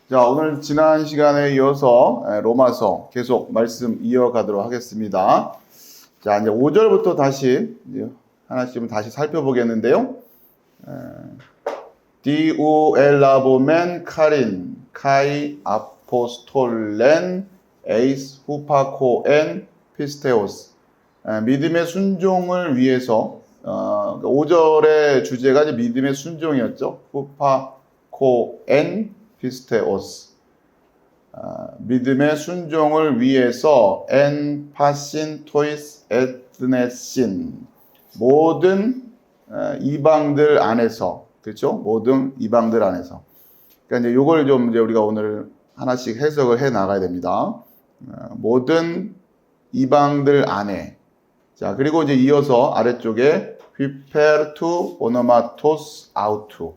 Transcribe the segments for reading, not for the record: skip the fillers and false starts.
자, 오늘 지난 시간에 이어서 로마서 계속 말씀 이어가도록 하겠습니다. 자, 이제 5절부터 다시 하나씩 다시 살펴보겠는데요. 디우엘라보멘 카린 카이 아포스톨렌 에이스 후파코엔 피스테오스. 믿음의 순종을 위해서 5절의 주제가 이제 믿음의 순종이었죠. 후파코엔 피스테오스. 믿음의 순종을 위해서 엔 파신 토이스 에드네신, 모든 이방들 안에서, 그렇죠? 모든 이방들 안에서. 그러니까 이제 요걸 좀 이제 우리가 오늘 하나씩 해석을 해 나가야 됩니다. 모든 이방들 안에. 자, 그리고 이제 이어서 아래쪽에 휘페르투 오노마토스 아우투.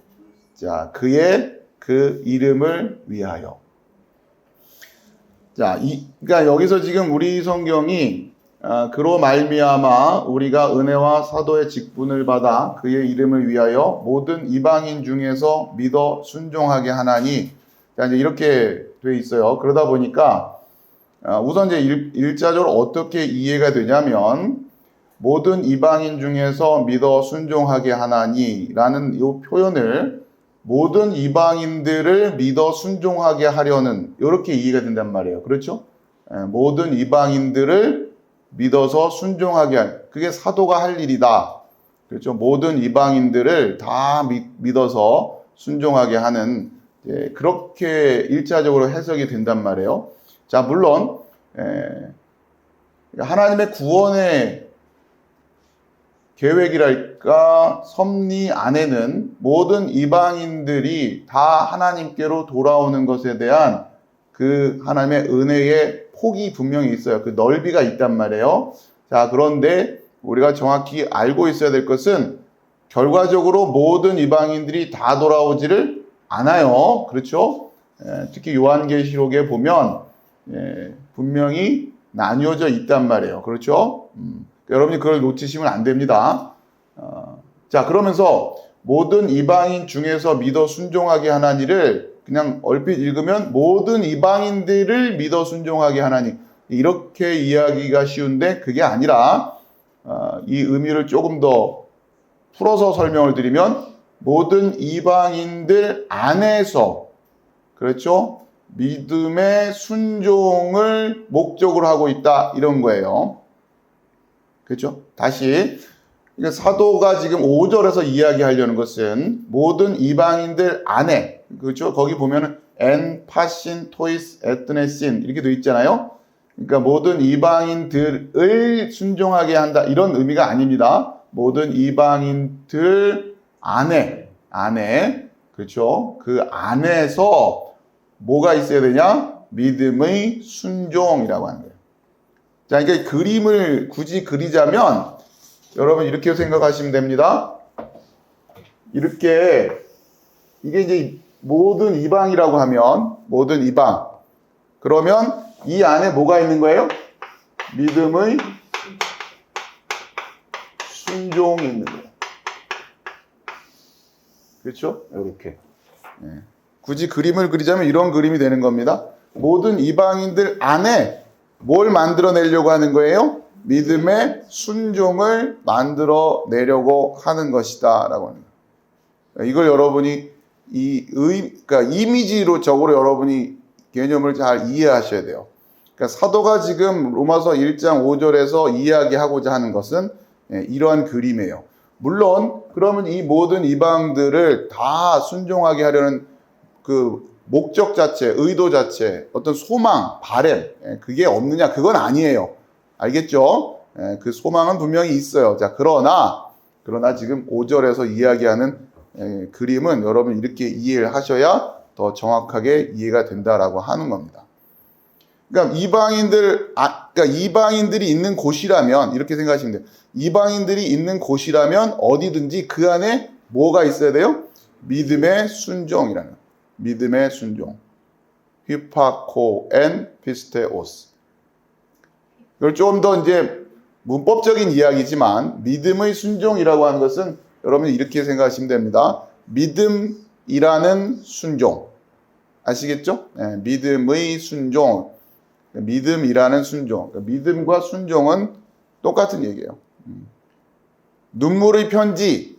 자, 그의 그 이름을 위하여. 자, 그러니까 여기서 지금 우리 성경이 그로 말미암아 우리가 은혜와 사도의 직분을 받아 그의 이름을 위하여 모든 이방인 중에서 믿어 순종하게 하나니. 자, 이제 이렇게 돼 있어요. 그러다 보니까 우선 이제 일자적으로 어떻게 이해가 되냐면, 모든 이방인 중에서 믿어 순종하게 하나니라는 이 표현을 모든 이방인들을 믿어 순종하게 하려는, 이렇게 이해가 된단 말이에요. 그렇죠? 모든 이방인들을 믿어서 순종하게 할, 그게 사도가 할 일이다. 그렇죠? 모든 이방인들을 다 믿어서 순종하게 하는, 그렇게 일차적으로 해석이 된단 말이에요. 자, 물론 하나님의 구원의 계획이랄까 섭리 안에는 모든 이방인들이 다 하나님께로 돌아오는 것에 대한 그 하나님의 은혜의 폭이 분명히 있어요. 그 넓이가 있단 말이에요. 자, 그런데 우리가 정확히 알고 있어야 될 것은 결과적으로 모든 이방인들이 다 돌아오지를 않아요. 그렇죠? 특히 요한계시록에 보면 분명히 나뉘어져 있단 말이에요. 그렇죠? 여러분이 그걸 놓치시면 안 됩니다. 자, 그러면서 모든 이방인 중에서 믿어 순종하게 하나니를 그냥 얼핏 읽으면 모든 이방인들을 믿어 순종하게 하나니, 이렇게 이해하기가 쉬운데 그게 아니라 이 의미를 조금 더 풀어서 설명을 드리면 모든 이방인들 안에서, 그렇죠? 믿음의 순종을 목적으로 하고 있다, 이런 거예요. 그렇죠? 다시, 사도가 지금 5절에서 이야기하려는 것은 모든 이방인들 안에, 그렇죠? 거기 보면은 엔 파신 토이스 에트네신 이렇게 돼 있잖아요. 그러니까 모든 이방인들을 순종하게 한다, 이런 의미가 아닙니다. 모든 이방인들 안에, 그렇죠? 그 안에서 뭐가 있어야 되냐? 믿음의 순종이라고 하는 거예요. 자, 그러니까 그림을 굳이 그리자면 여러분 이렇게 생각하시면 됩니다. 이렇게, 이게 이제 모든 이방이라고 하면, 모든 이방, 그러면 이 안에 뭐가 있는 거예요? 믿음의 순종이 있는 거예요. 그렇죠? 이렇게. 굳이 그림을 그리자면 이런 그림이 되는 겁니다. 모든 이방인들 안에 뭘 만들어내려고 하는 거예요? 믿음의 순종을 만들어내려고 하는 것이다 라고 하는 거예요. 이걸 여러분이 그러니까 이미지적으로 여러분이 개념을 잘 이해하셔야 돼요. 그러니까 사도가 지금 로마서 1장 5절에서 이야기하고자 하는 것은 이러한 그림이에요. 물론 그러면 이 모든 이방들을 다 순종하게 하려는 그 목적 자체, 의도 자체, 어떤 소망, 바램, 그게 없느냐? 그건 아니에요. 알겠죠? 그 소망은 분명히 있어요. 자, 그러나 지금 5절에서 이야기하는 그림은 여러분 이렇게 이해를 하셔야 더 정확하게 이해가 된다라고 하는 겁니다. 그러니까 이방인들이 있는 곳이라면, 이렇게 생각하시면 돼요. 이방인들이 있는 곳이라면 어디든지 그 안에 뭐가 있어야 돼요? 믿음의 순종이라는, 믿음의 순종. 휘파코엔 피스테오스. 이걸 좀 더 이제 문법적인 이야기지만, 믿음의 순종이라고 하는 것은 여러분이 이렇게 생각하시면 됩니다. 믿음이라는 순종. 아시겠죠? 믿음의 순종. 믿음이라는 순종. 믿음과 순종은 똑같은 얘기예요. 눈물의 편지.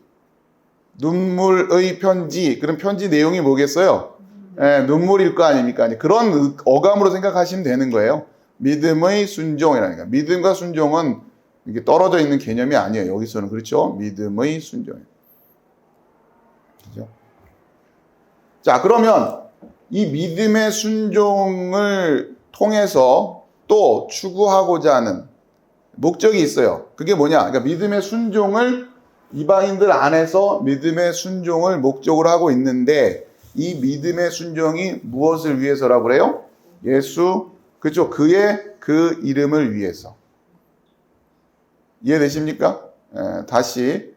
눈물의 편지. 그럼 편지 내용이 뭐겠어요? 눈물일 거 아닙니까? 그런 어감으로 생각하시면 되는 거예요. 믿음의 순종이라니까. 믿음과 순종은 이게 떨어져 있는 개념이 아니에요. 여기서는 그렇죠? 믿음의 순종. 그죠? 자, 그러면 이 믿음의 순종을 통해서 또 추구하고자 하는 목적이 있어요. 그게 뭐냐? 그러니까 믿음의 순종을 이방인들 안에서 믿음의 순종을 목적으로 하고 있는데 이 믿음의 순종이 무엇을 위해서라고 그래요? 예수, 그죠? 그의 그 이름을 위해서. 이해되십니까? 다시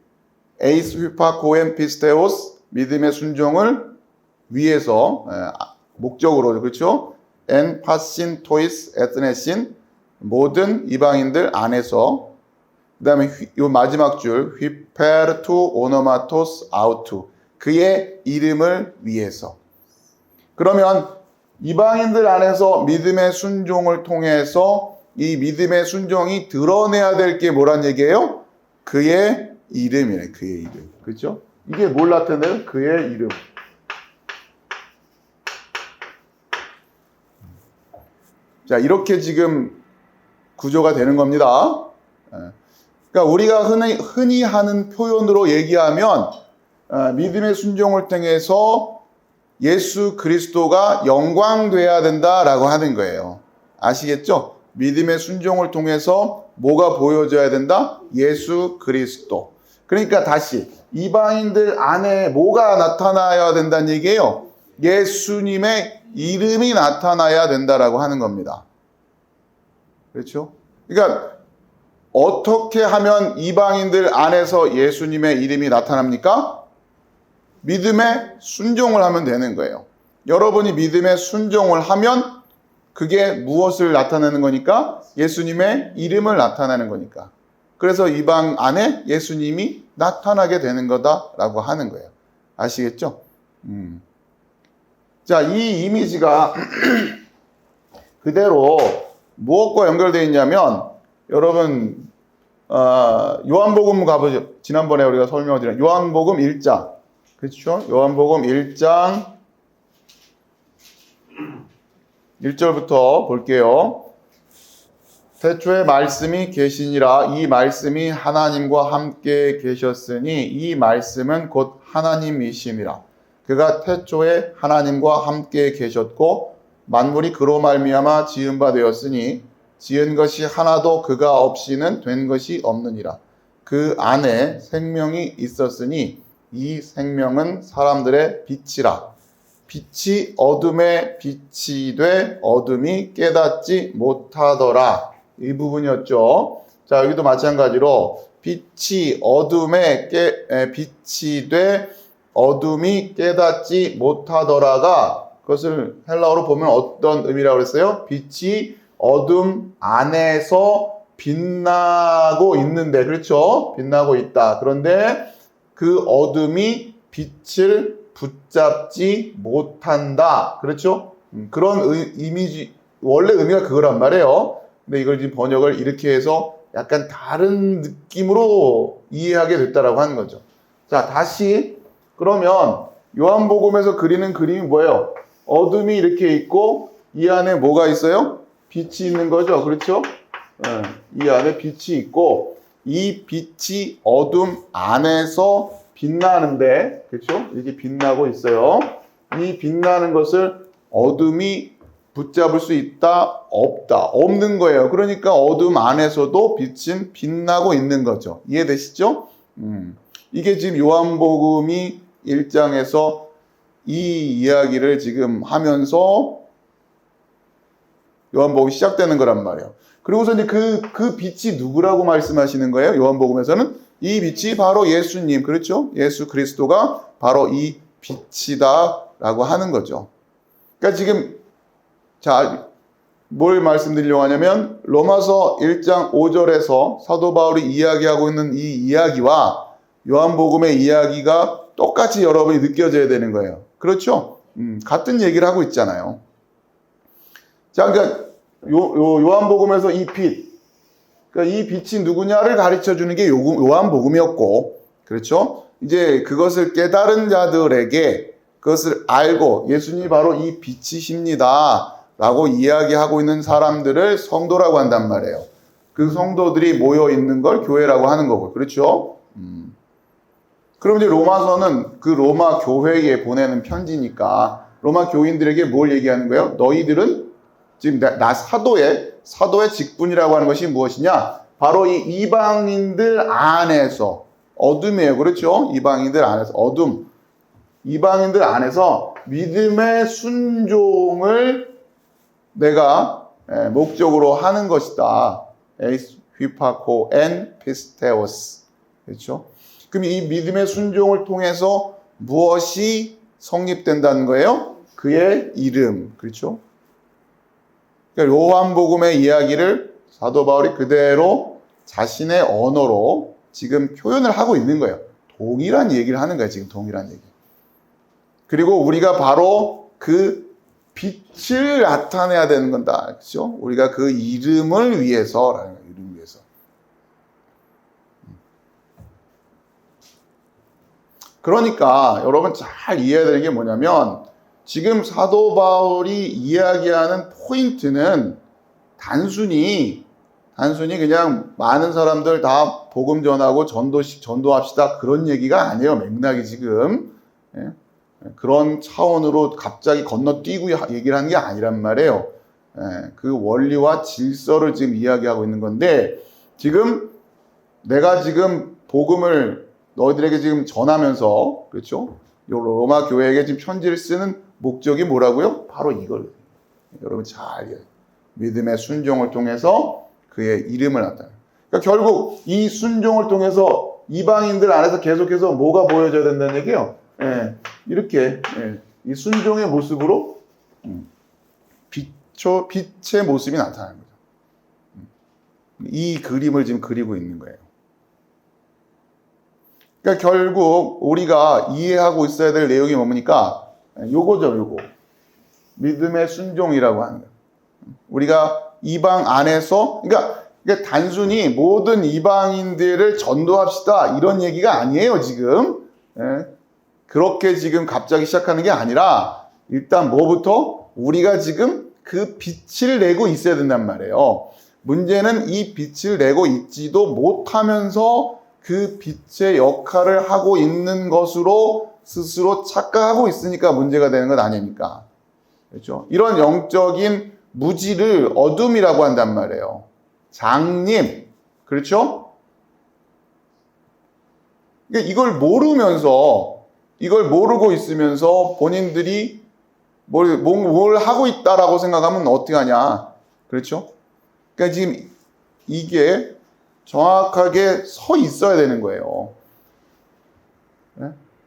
에이스 휘파 코엔 피스테오스 믿음의 순종을 위해서 목적으로 그렇죠? 엔 파신 토이스 에트네신 모든 이방인들 안에서 그 다음에 이 마지막 줄 휘페르투 오노마토스 아우투 그의 이름을 위해서. 그러면 이방인들 안에서 믿음의 순종을 통해서 이 믿음의 순종이 드러내야 될 게 뭐란 얘기예요? 그의 이름이래. 그의 이름. 그렇죠? 이게 뭘 나타내요? 그의 이름. 자, 이렇게 지금 구조가 되는 겁니다. 그러니까 우리가 흔히 하는 표현으로 얘기하면 믿음의 순종을 통해서 예수 그리스도가 영광돼야 된다라고 하는 거예요. 아시겠죠? 믿음의 순종을 통해서 뭐가 보여져야 된다? 예수 그리스도. 그러니까 다시 이방인들 안에 뭐가 나타나야 된다는 얘기예요? 예수님의 이름이 나타나야 된다라고 하는 겁니다. 그렇죠? 그러니까 어떻게 하면 이방인들 안에서 예수님의 이름이 나타납니까? 믿음의 순종을 하면 되는 거예요. 여러분이 믿음의 순종을 하면 그게 무엇을 나타내는 거니까? 예수님의 이름을 나타내는 거니까. 그래서 이방 안에 예수님이 나타나게 되는 거다라고 하는 거예요. 아시겠죠? 자, 이 이미지가 그대로 무엇과 연결되어 있냐면 여러분 요한복음 가보죠. 지난번에 우리가 설명을 드린 요한복음 1장. 그렇죠? 요한복음 1장 1절부터 볼게요. 태초에 말씀이 계시니라. 이 말씀이 하나님과 함께 계셨으니 이 말씀은 곧 하나님이심이라. 그가 태초에 하나님과 함께 계셨고 만물이 그로 말미암아 지은 바 되었으니 지은 것이 하나도 그가 없이는 된 것이 없느니라. 그 안에 생명이 있었으니 이 생명은 사람들의 빛이라. 빛이 어둠에 빛이 돼 어둠이 깨닫지 못하더라. 이 부분이었죠. 자, 여기도 마찬가지로 빛이 어둠에 빛이 돼 어둠이 깨닫지 못하더라가 그것을 헬라어로 보면 어떤 의미라고 그랬어요? 빛이 어둠 안에서 빛나고 있는데, 그렇죠? 빛나고 있다. 그런데 그 어둠이 빛을 붙잡지 못한다. 그렇죠? 그런 이미지, 원래 의미가 그거란 말이에요. 근데 이걸 지금 번역을 이렇게 해서 약간 다른 느낌으로 이해하게 됐다라고 하는 거죠. 자, 다시 그러면 요한복음에서 그리는 그림이 뭐예요? 어둠이 이렇게 있고 이 안에 뭐가 있어요? 빛이 있는 거죠. 그렇죠? 이 안에 빛이 있고 이 빛이 어둠 안에서 빛나는데, 그렇죠? 이렇게 빛나고 있어요. 이 빛나는 것을 어둠이 붙잡을 수 있다? 없다. 없는 거예요. 그러니까 어둠 안에서도 빛은 빛나고 있는 거죠. 이해되시죠? 이게 지금 요한복음이 1장에서 이 이야기를 지금 하면서 요한복음이 시작되는 거란 말이에요. 그리고서 이제 그 빛이 누구라고 말씀하시는 거예요? 요한복음에서는 이 빛이 바로 예수님, 그렇죠? 예수 그리스도가 바로 이 빛이다라고 하는 거죠. 그러니까 지금 자, 뭘 말씀드리려고 하냐면 로마서 1장 5절에서 사도 바울이 이야기하고 있는 이 이야기와 요한복음의 이야기가 똑같이 여러분이 느껴져야 되는 거예요. 그렇죠? 같은 얘기를 하고 있잖아요. 자, 그러니까 요한복음에서 이 빛, 그러니까 이 빛이 누구냐를 가르쳐 주는 게 요한복음이었고, 그렇죠? 이제 그것을 깨달은 자들에게 그것을 알고 예수님이 바로 이 빛이십니다 라고 이야기하고 있는 사람들을 성도라고 한단 말이에요. 그 성도들이 모여 있는 걸 교회라고 하는 거고, 그렇죠? 그럼 이제 로마서는 그 로마 교회에 보내는 편지니까 로마 교인들에게 뭘 얘기하는 거예요? 너희들은 지금 사도의 직분이라고 하는 것이 무엇이냐? 바로 이 이방인들 안에서 어둠이에요. 그렇죠? 이방인들 안에서 어둠. 이방인들 안에서 믿음의 순종을 내가 목적으로 하는 것이다. 에이스 휘파코 엔 피스테오스. 그렇죠? 그럼 이 믿음의 순종을 통해서 무엇이 성립된다는 거예요? 그의 이름. 그렇죠? 그러니까 요한복음의 이야기를 사도 바울이 그대로 자신의 언어로 지금 표현을 하고 있는 거예요. 동일한 얘기를 하는 거예요. 지금 동일한 얘기. 그리고 우리가 바로 그 빛을 나타내야 되는 건다. 그렇죠? 우리가 그 이름을 위해서라는 거예요. 이름 위해서. 그러니까 여러분 잘 이해해야 되는 게 뭐냐면 지금 사도 바울이 이야기하는 포인트는 단순히 그냥 많은 사람들 다 복음 전하고 전도합시다 그런 얘기가 아니에요. 맥락이 지금 그런 차원으로 갑자기 건너뛰고 얘기를 하는 게 아니란 말이에요. 그 원리와 질서를 지금 이야기하고 있는 건데 지금 내가 지금 복음을 너희들에게 지금 전하면서 그렇죠? 로마 교회에게 지금 편지를 쓰는 목적이 뭐라고요? 바로 이걸 여러분 잘 믿음의 순종을 통해서 그의 이름을 나타내요. 그러니까 결국 이 순종을 통해서 이방인들 안에서 계속해서 뭐가 보여져야 된다는 얘기예요. 이렇게 이 순종의 모습으로 빛의 모습이 나타나는 거죠. 이 그림을 지금 그리고 있는 거예요. 그러니까 결국 우리가 이해하고 있어야 될 내용이 뭡니까? 요거죠, 요거. 믿음의 순종이라고 하는 거예요. 우리가 이방 안에서, 그러니까 단순히 모든 이방인들을 전도합시다 이런 얘기가 아니에요, 지금. 그렇게 지금 갑자기 시작하는 게 아니라 일단 뭐부터? 우리가 지금 그 빛을 내고 있어야 된단 말이에요. 문제는 이 빛을 내고 있지도 못하면서 그 빛의 역할을 하고 있는 것으로 스스로 착각하고 있으니까 문제가 되는 것 아닙니까? 그렇죠? 이런 영적인 무지를 어둠이라고 한단 말이에요. 장님, 그렇죠? 이걸 모르고 있으면서 본인들이 뭘 하고 있다라고 생각하면 어떻게 하냐? 그렇죠? 그러니까 지금 이게 정확하게 서 있어야 되는 거예요.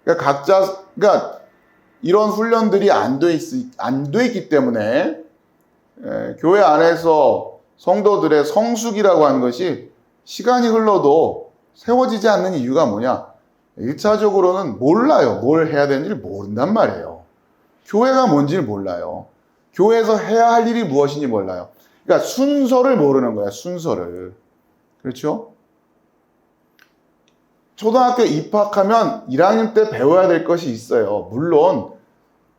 그러니까 이런 훈련들이 안 돼 있기 때문에 교회 안에서 성도들의 성숙이라고 하는 것이 시간이 흘러도 세워지지 않는 이유가 뭐냐? 1차적으로는 몰라요. 뭘 해야 되는지를 모른단 말이에요. 교회가 뭔지를 몰라요. 교회에서 해야 할 일이 무엇인지 몰라요. 그러니까 순서를 모르는 거야, 순서를. 그렇죠? 초등학교 입학하면 1학년 때 배워야 될 것이 있어요. 물론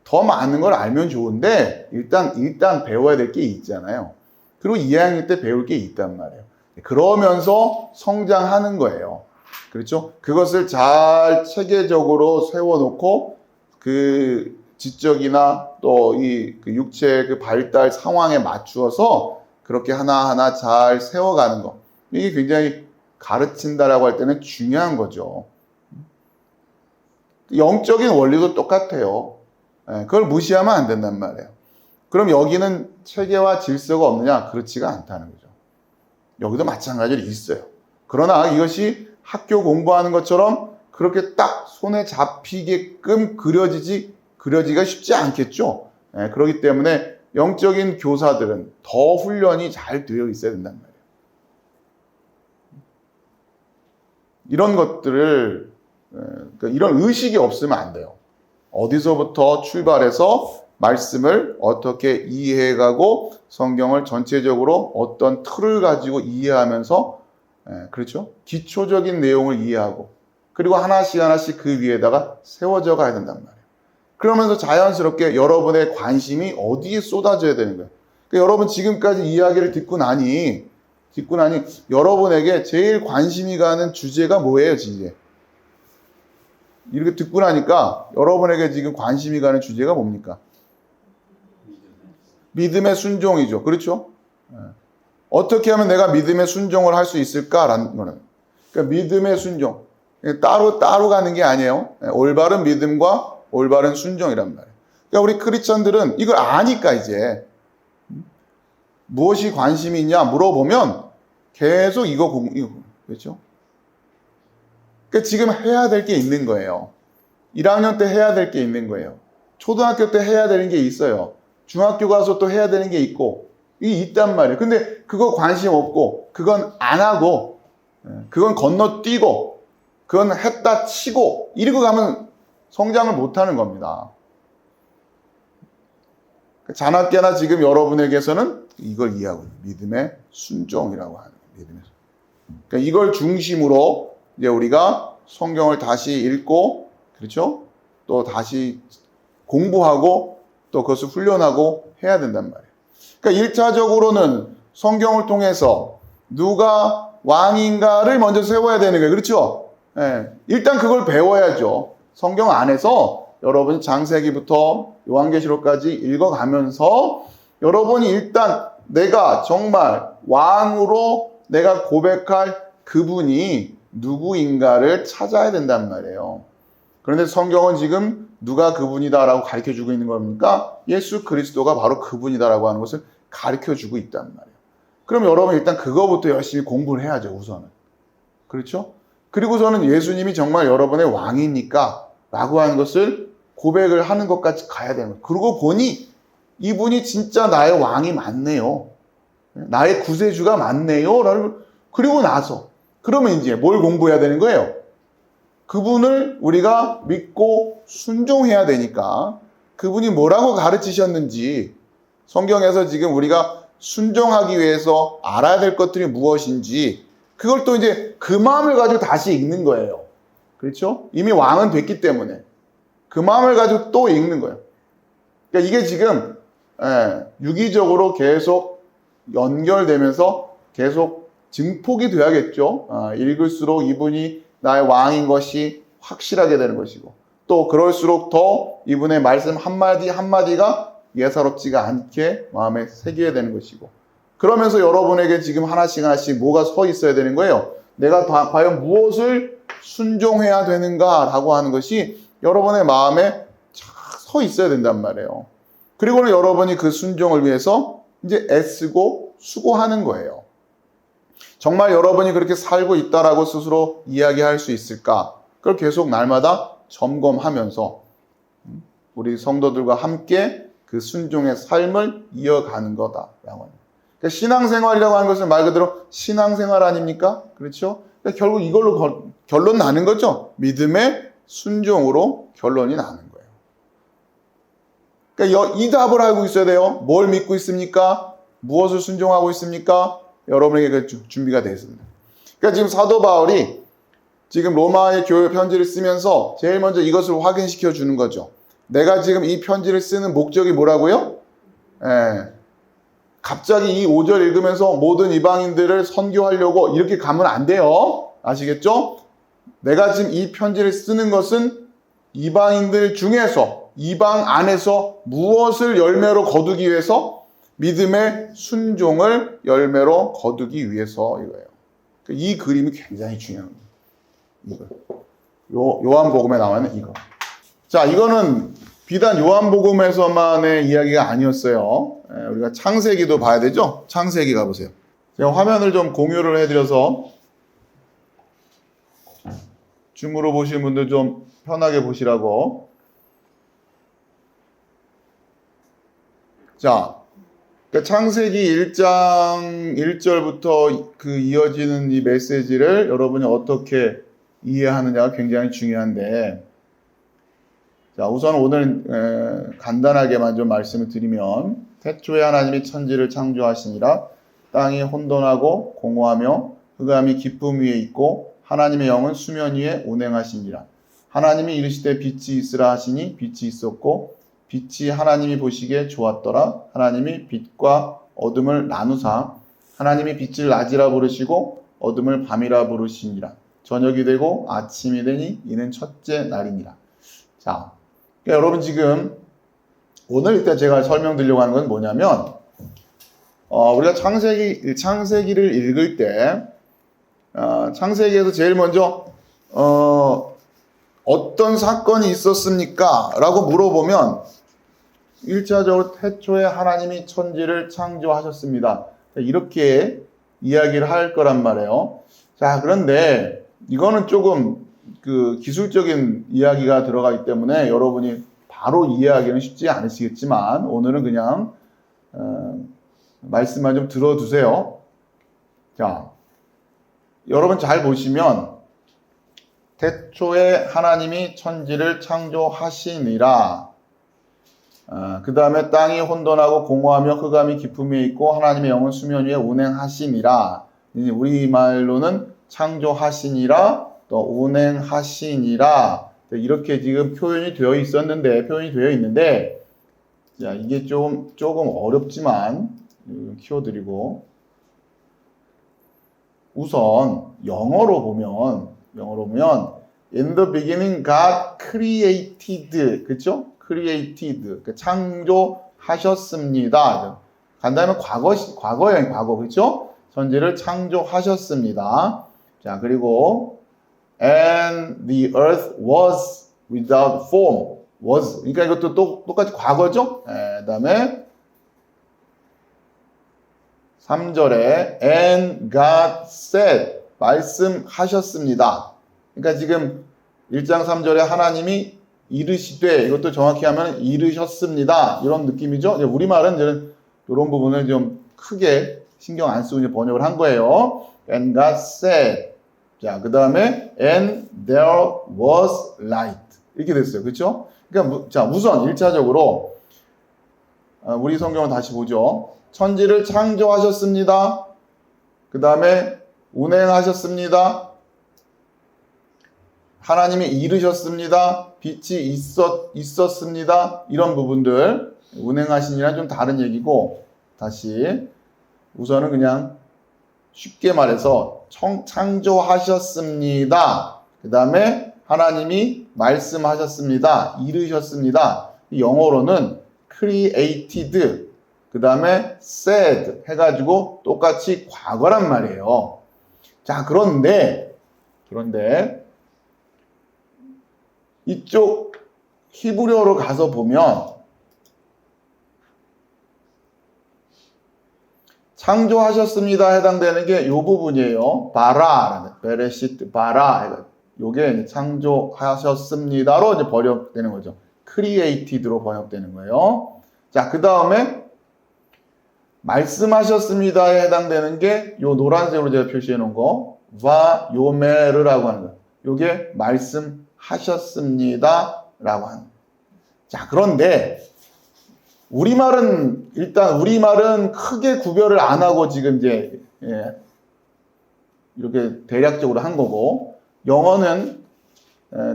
더 많은 걸 알면 좋은데 일단 배워야 될 게 있잖아요. 그리고 2학년 때 배울 게 있단 말이에요. 그러면서 성장하는 거예요. 그렇죠? 그것을 잘 체계적으로 세워놓고 그 지적이나 또 이 육체의 그 발달 상황에 맞추어서 그렇게 하나하나 잘 세워가는 거. 이게 굉장히 가르친다라고 할 때는 중요한 거죠. 영적인 원리도 똑같아요. 그걸 무시하면 안 된단 말이에요. 그럼 여기는 체계와 질서가 없느냐? 그렇지가 않다는 거죠. 여기도 마찬가지로 있어요. 그러나 이것이 학교 공부하는 것처럼 그렇게 딱 손에 잡히게끔 그려지기가 쉽지 않겠죠. 그렇기 때문에 영적인 교사들은 더 훈련이 잘 되어 있어야 된단 말이에요. 이런 것들을, 이런 의식이 없으면 안 돼요. 어디서부터 출발해서 말씀을 어떻게 이해해가고 성경을 전체적으로 어떤 틀을 가지고 이해하면서 그렇죠? 기초적인 내용을 이해하고 그리고 하나씩 하나씩 그 위에다가 세워져 가야 된단 말이에요. 그러면서 자연스럽게 여러분의 관심이 어디에 쏟아져야 되는 거예요. 그러니까 여러분 지금까지 이야기를 듣고 나니 여러분에게 제일 관심이 가는 주제가 뭐예요, 주제? 이렇게 듣고 나니까 여러분에게 지금 관심이 가는 주제가 뭡니까? 믿음의 순종이죠. 그렇죠? 어떻게 하면 내가 믿음의 순종을 할 수 있을까라는 거는. 그러니까 믿음의 순종. 따로 가는 게 아니에요. 올바른 믿음과 올바른 순종이란 말이에요. 그러니까 우리 크리스천들은 이걸 아니까 이제 무엇이 관심이 있냐 물어보면 계속 이거 그렇죠? 그러니까 지금 해야 될 게 있는 거예요. 1학년 때 해야 될 게 있는 거예요. 초등학교 때 해야 되는 게 있어요. 중학교 가서 또 해야 되는 게 있고 이게 있단 말이에요. 근데 그거 관심 없고 그건 안 하고 그건 건너뛰고 그건 했다 치고 이러고 가면 성장을 못하는 겁니다. 자나깨나 지금 여러분에게서는 이걸 이해하고 믿음의 순종이라고 하는 거예요. 믿음의 순종. 그러니까 이걸 중심으로 이제 우리가 성경을 다시 읽고 그렇죠? 또 다시 공부하고 또 그것을 훈련하고 해야 된단 말이에요. 그러니까 1차적으로는 성경을 통해서 누가 왕인가를 먼저 세워야 되는 거예요. 그렇죠? 일단 그걸 배워야죠. 성경 안에서 여러분이 창세기부터 요한계시록까지 읽어가면서 여러분이 일단 내가 정말 왕으로 내가 고백할 그분이 누구인가를 찾아야 된단 말이에요. 그런데 성경은 지금 누가 그분이다라고 가르쳐주고 있는 겁니까? 예수 그리스도가 바로 그분이다라고 하는 것을 가르쳐주고 있단 말이에요. 그럼 여러분 일단 그거부터 열심히 공부를 해야죠, 우선은. 그렇죠? 그리고서는 예수님이 정말 여러분의 왕이니까 라고 하는 것을 고백을 하는 것까지 가야 되는 거예요. 그러고 보니 이분이 진짜 나의 왕이 맞네요. 나의 구세주가 맞네요. 그리고 나서 그러면 이제 뭘 공부해야 되는 거예요? 그분을 우리가 믿고 순종해야 되니까 그분이 뭐라고 가르치셨는지 성경에서 지금 우리가 순종하기 위해서 알아야 될 것들이 무엇인지 그걸 또 이제 그 마음을 가지고 다시 읽는 거예요. 그렇죠? 이미 왕은 됐기 때문에 그 마음을 가지고 또 읽는 거예요. 그러니까 이게 지금 유기적으로 계속 연결되면서 계속 증폭이 돼야겠죠. 읽을수록 이분이 나의 왕인 것이 확실하게 되는 것이고 또 그럴수록 더 이분의 말씀 한마디 한마디가 예사롭지가 않게 마음에 새기게 되는 것이고 그러면서 여러분에게 지금 하나씩 하나씩 뭐가 서 있어야 되는 거예요. 내가 과연 무엇을 순종해야 되는가라고 하는 것이 여러분의 마음에 서 있어야 된단 말이에요. 그리고는 여러분이 그 순종을 위해서 이제 애쓰고 수고하는 거예요. 정말 여러분이 그렇게 살고 있다라고 스스로 이야기할 수 있을까? 그걸 계속 날마다 점검하면서 우리 성도들과 함께 그 순종의 삶을 이어가는 거다라고 합니다. 그러니까 신앙생활이라고 하는 것은 말 그대로 신앙생활 아닙니까? 그렇죠? 그러니까 결국 이걸로 결론 나는 거죠. 믿음의 순종으로 결론이 나는 거예요. 그러니까 이 답을 알고 있어야 돼요. 뭘 믿고 있습니까? 무엇을 순종하고 있습니까? 여러분에게 그 준비가 되어 있습니다. 그러니까 지금 사도 바울이 지금 로마의 교회 편지를 쓰면서 제일 먼저 이것을 확인시켜 주는 거죠. 내가 지금 이 편지를 쓰는 목적이 뭐라고요? 갑자기 이 5절 읽으면서 모든 이방인들을 선교하려고 이렇게 가면 안 돼요. 아시겠죠? 내가 지금 이 편지를 쓰는 것은 이방인들 중에서 이방 안에서 무엇을 열매로 거두기 위해서? 믿음의 순종을 열매로 거두기 위해서 이거예요. 이 그림이 굉장히 중요합니다. 이거. 요한복음에 나와 있는 이거. 자, 이거는 비단 요한복음에서만의 이야기가 아니었어요. 우리가 창세기도 봐야 되죠? 창세기 가보세요. 제가 화면을 좀 공유를 해드려서 줌으로 보시는 분들 좀 편하게 보시라고. 자, 창세기 1장 1절부터 그 이어지는 이 메시지를 여러분이 어떻게 이해하느냐가 굉장히 중요한데, 자, 우선 오늘 간단하게만 좀 말씀을 드리면 태초에 하나님이 천지를 창조하시니라 땅이 혼돈하고 공허하며 흑암이 깊음 위에 있고 하나님의 영은 수면 위에 운행하시니라. 하나님이 이르시되 빛이 있으라 하시니 빛이 있었고 빛이 하나님이 보시기에 좋았더라. 하나님이 빛과 어둠을 나누사 하나님이 빛을 낮이라 부르시고 어둠을 밤이라 부르시니라. 저녁이 되고 아침이 되니 이는 첫째 날이니라. 자, 그러니까 여러분 지금 오늘 일단 제가 설명드리려고 하는 건 뭐냐면 우리가 창세기를 읽을 때 창세기에서 제일 먼저 어떤 사건이 있었습니까? 라고 물어보면 1차적으로 태초에 하나님이 천지를 창조하셨습니다. 이렇게 이야기를 할 거란 말이에요. 자, 그런데 이거는 조금 기술적인 이야기가 들어가기 때문에 여러분이 바로 이해하기는 쉽지 않으시겠지만 오늘은 그냥 말씀만 좀 들어두세요. 자, 여러분 잘 보시면 태초에 하나님이 천지를 창조하시니라. 그 다음에 땅이 혼돈하고 공허하며 흑암이 깊음 위에 있고 하나님의 영은 수면 위에 운행하시니라. 우리말로는 창조하시니라, 또 운행하시니라. 이렇게 지금 표현이 되어 있는데, 자, 이게 조금 어렵지만 키워드리고 우선 영어로 보면 in the beginning God created, 그렇죠? created, 창조하셨습니다. 간단하면 과거예요, 과거, 그렇죠? 천지를 창조하셨습니다. 자, 그리고 and the earth was without form, was, 그러니까 이것도 똑같이 과거죠? 그다음에 3절에 and God said, 말씀하셨습니다. 그러니까 지금 1장 3절에 하나님이 이르시되, 이것도 정확히 하면 이르셨습니다. 이런 느낌이죠. 우리말은 이런 부분을 좀 크게 신경 안 쓰고 번역을 한 거예요. And God said. 자, 그 다음에 and there was light. 이렇게 됐어요. 그렇죠? 그러니까 자, 우선 1차적으로 우리 성경을 다시 보죠. 천지를 창조하셨습니다. 그 다음에 운행하셨습니다. 하나님이 이르셨습니다. 빛이 있었습니다. 이런 부분들, 운행하시니랑 좀 다른 얘기고, 다시 우선은 그냥 쉽게 말해서 창조하셨습니다. 그 다음에 하나님이 말씀하셨습니다. 이르셨습니다. 영어로는 created, 그 다음에 said 해가지고 똑같이 과거란 말이에요. 자, 그런데 이쪽 히브리어로 가서 보면 창조하셨습니다 해당되는 게 이 부분이에요. 바라, 베레시트 바라, 요게 창조하셨습니다로 이제 번역되는 거죠. created로 번역되는 거예요. 자, 그 다음에 말씀하셨습니다에 해당되는 게 요 노란색으로 제가 표시해 놓은 거 와 요메르라고 하는 거예요. 요게 말씀하셨습니다 라고 하는 거예요. 자, 그런데 우리말은 크게 구별을 안 하고 지금 이제 이렇게 대략적으로 한 거고, 영어는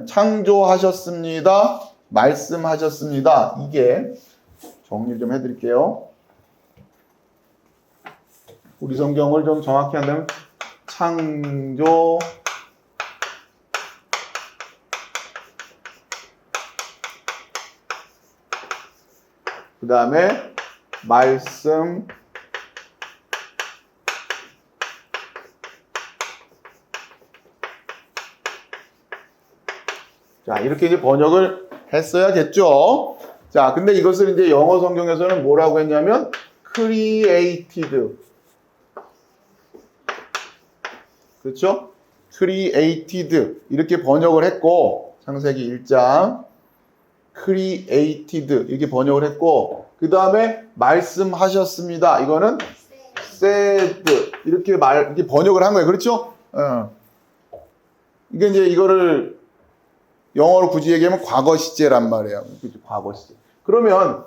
창조하셨습니다, 말씀하셨습니다. 이게 정리를 좀 해드릴게요. 우리 성경을 좀 정확히 한다면 창조, 그 다음에 말씀, 자, 이렇게 이제 번역을 했어야겠죠. 자, 근데 이것을 이제 영어 성경에서는 뭐라고 했냐면 created, 그렇죠? created 이렇게 번역을 했고, 창세기 1장 created 이렇게 번역을 했고, 그 다음에 말씀하셨습니다. 이거는 said 이렇게 번역을 한 거예요. 그렇죠? 이게 이제 이거를 영어로 굳이 얘기하면 과거 시제란 말이에요. 그치? 과거 시제. 그러면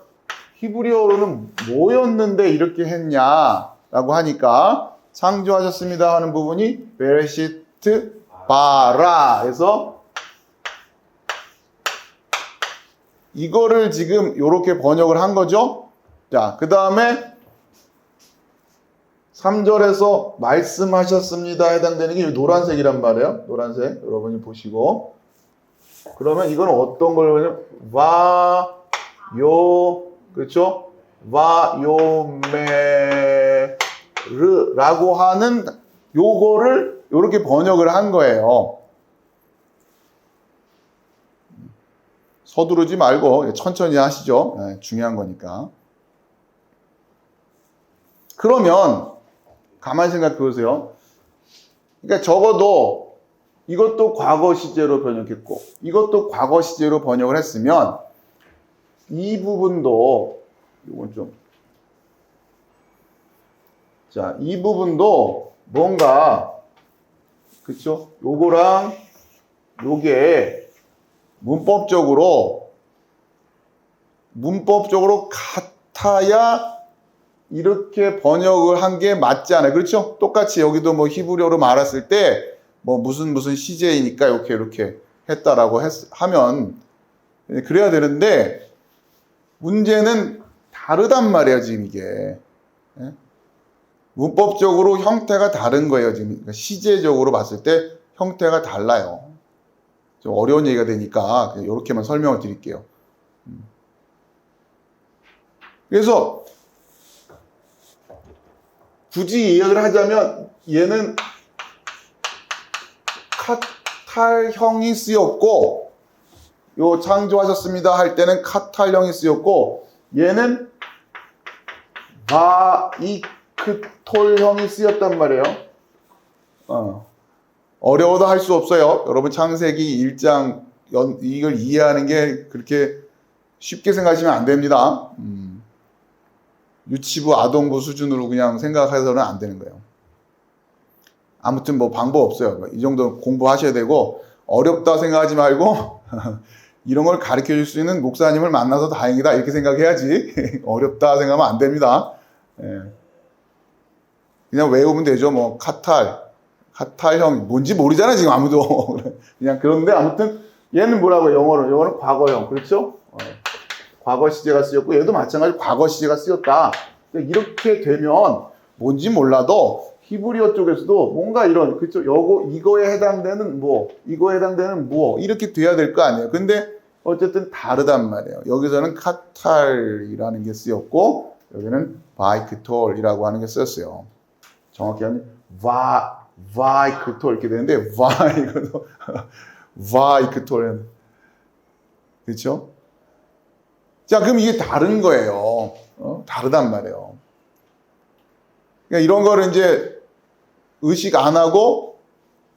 히브리어로는 뭐였는데 이렇게 했냐라고 하니까 창조하셨습니다 하는 부분이 베레시트 바라에서 이거를 지금 이렇게 번역을 한 거죠. 자, 그 다음에 3절에서 말씀하셨습니다 해당되는 게 노란색이란 말이에요. 노란색 여러분이 보시고 그러면 이건 어떤 걸 보냐면 와요 그렇죠? 와요메르라고 하는 요거를 이렇게 번역을 한 거예요. 서두르지 말고 천천히 하시죠. 네, 중요한 거니까. 그러면 가만히 생각해 보세요. 그러니까 적어도 이것도 과거 시제로 번역했고 이것도 과거 시제로 번역을 했으면 이 부분도 이건 좀 자, 이 부분도 뭔가 그렇죠? 요거랑 요게 문법적으로 같아야 이렇게 번역을 한 게 맞지 않아요. 그렇죠? 똑같이 여기도 뭐 히브리어로 말했을 때 뭐 무슨 시제이니까 이렇게 했다라고 하면 그래야 되는데 문제는 다르단 말이에요, 지금 이게. 예? 문법적으로 형태가 다른 거예요, 지금. 그러니까 시제적으로 봤을 때 형태가 달라요. 좀 어려운 얘기가 되니까 이렇게만 설명을 드릴게요. 그래서 굳이 이야기를 하자면 얘는 카탈형이 쓰였고 요 창조하셨습니다 할 때는 카탈형이 쓰였고 얘는 바이크톨형이 쓰였단 말이에요. 어려워도 할 수 없어요. 여러분 창세기 1장 이걸 이해하는 게 그렇게 쉽게 생각하시면 안 됩니다. 유치부 아동부 수준으로 그냥 생각해서는 안 되는 거예요. 아무튼 뭐 방법 없어요. 이 정도 공부하셔야 되고 어렵다 생각하지 말고 이런 걸 가르쳐 줄 수 있는 목사님을 만나서 다행이다 이렇게 생각해야지 어렵다 생각하면 안 됩니다. 예. 그냥 외우면 되죠. 뭐 카탈형 뭔지 모르잖아 지금 아무도. 그냥 그런데 아무튼 얘는 뭐라고요? 영어는 과거형 그렇죠? 과거 시제가 쓰였고 얘도 마찬가지로 과거 시제가 쓰였다. 이렇게 되면 뭔지 몰라도 히브리어 쪽에서도 뭔가 이런 그렇죠? 이거에 해당되는 이거에 해당되는 이렇게 돼야 될 거 아니에요. 근데 어쨌든 다르단 말이에요. 여기서는 카탈이라는 게 쓰였고 여기는 바이크톨이라고 하는 게 쓰였어요. 정확히 하면 바이크톨 이렇게 되는데 바이크톨 그렇죠? 자, 그럼 이게 다른 거예요. 다르단 말이에요. 그러니까 이런 거를 이제 의식 안 하고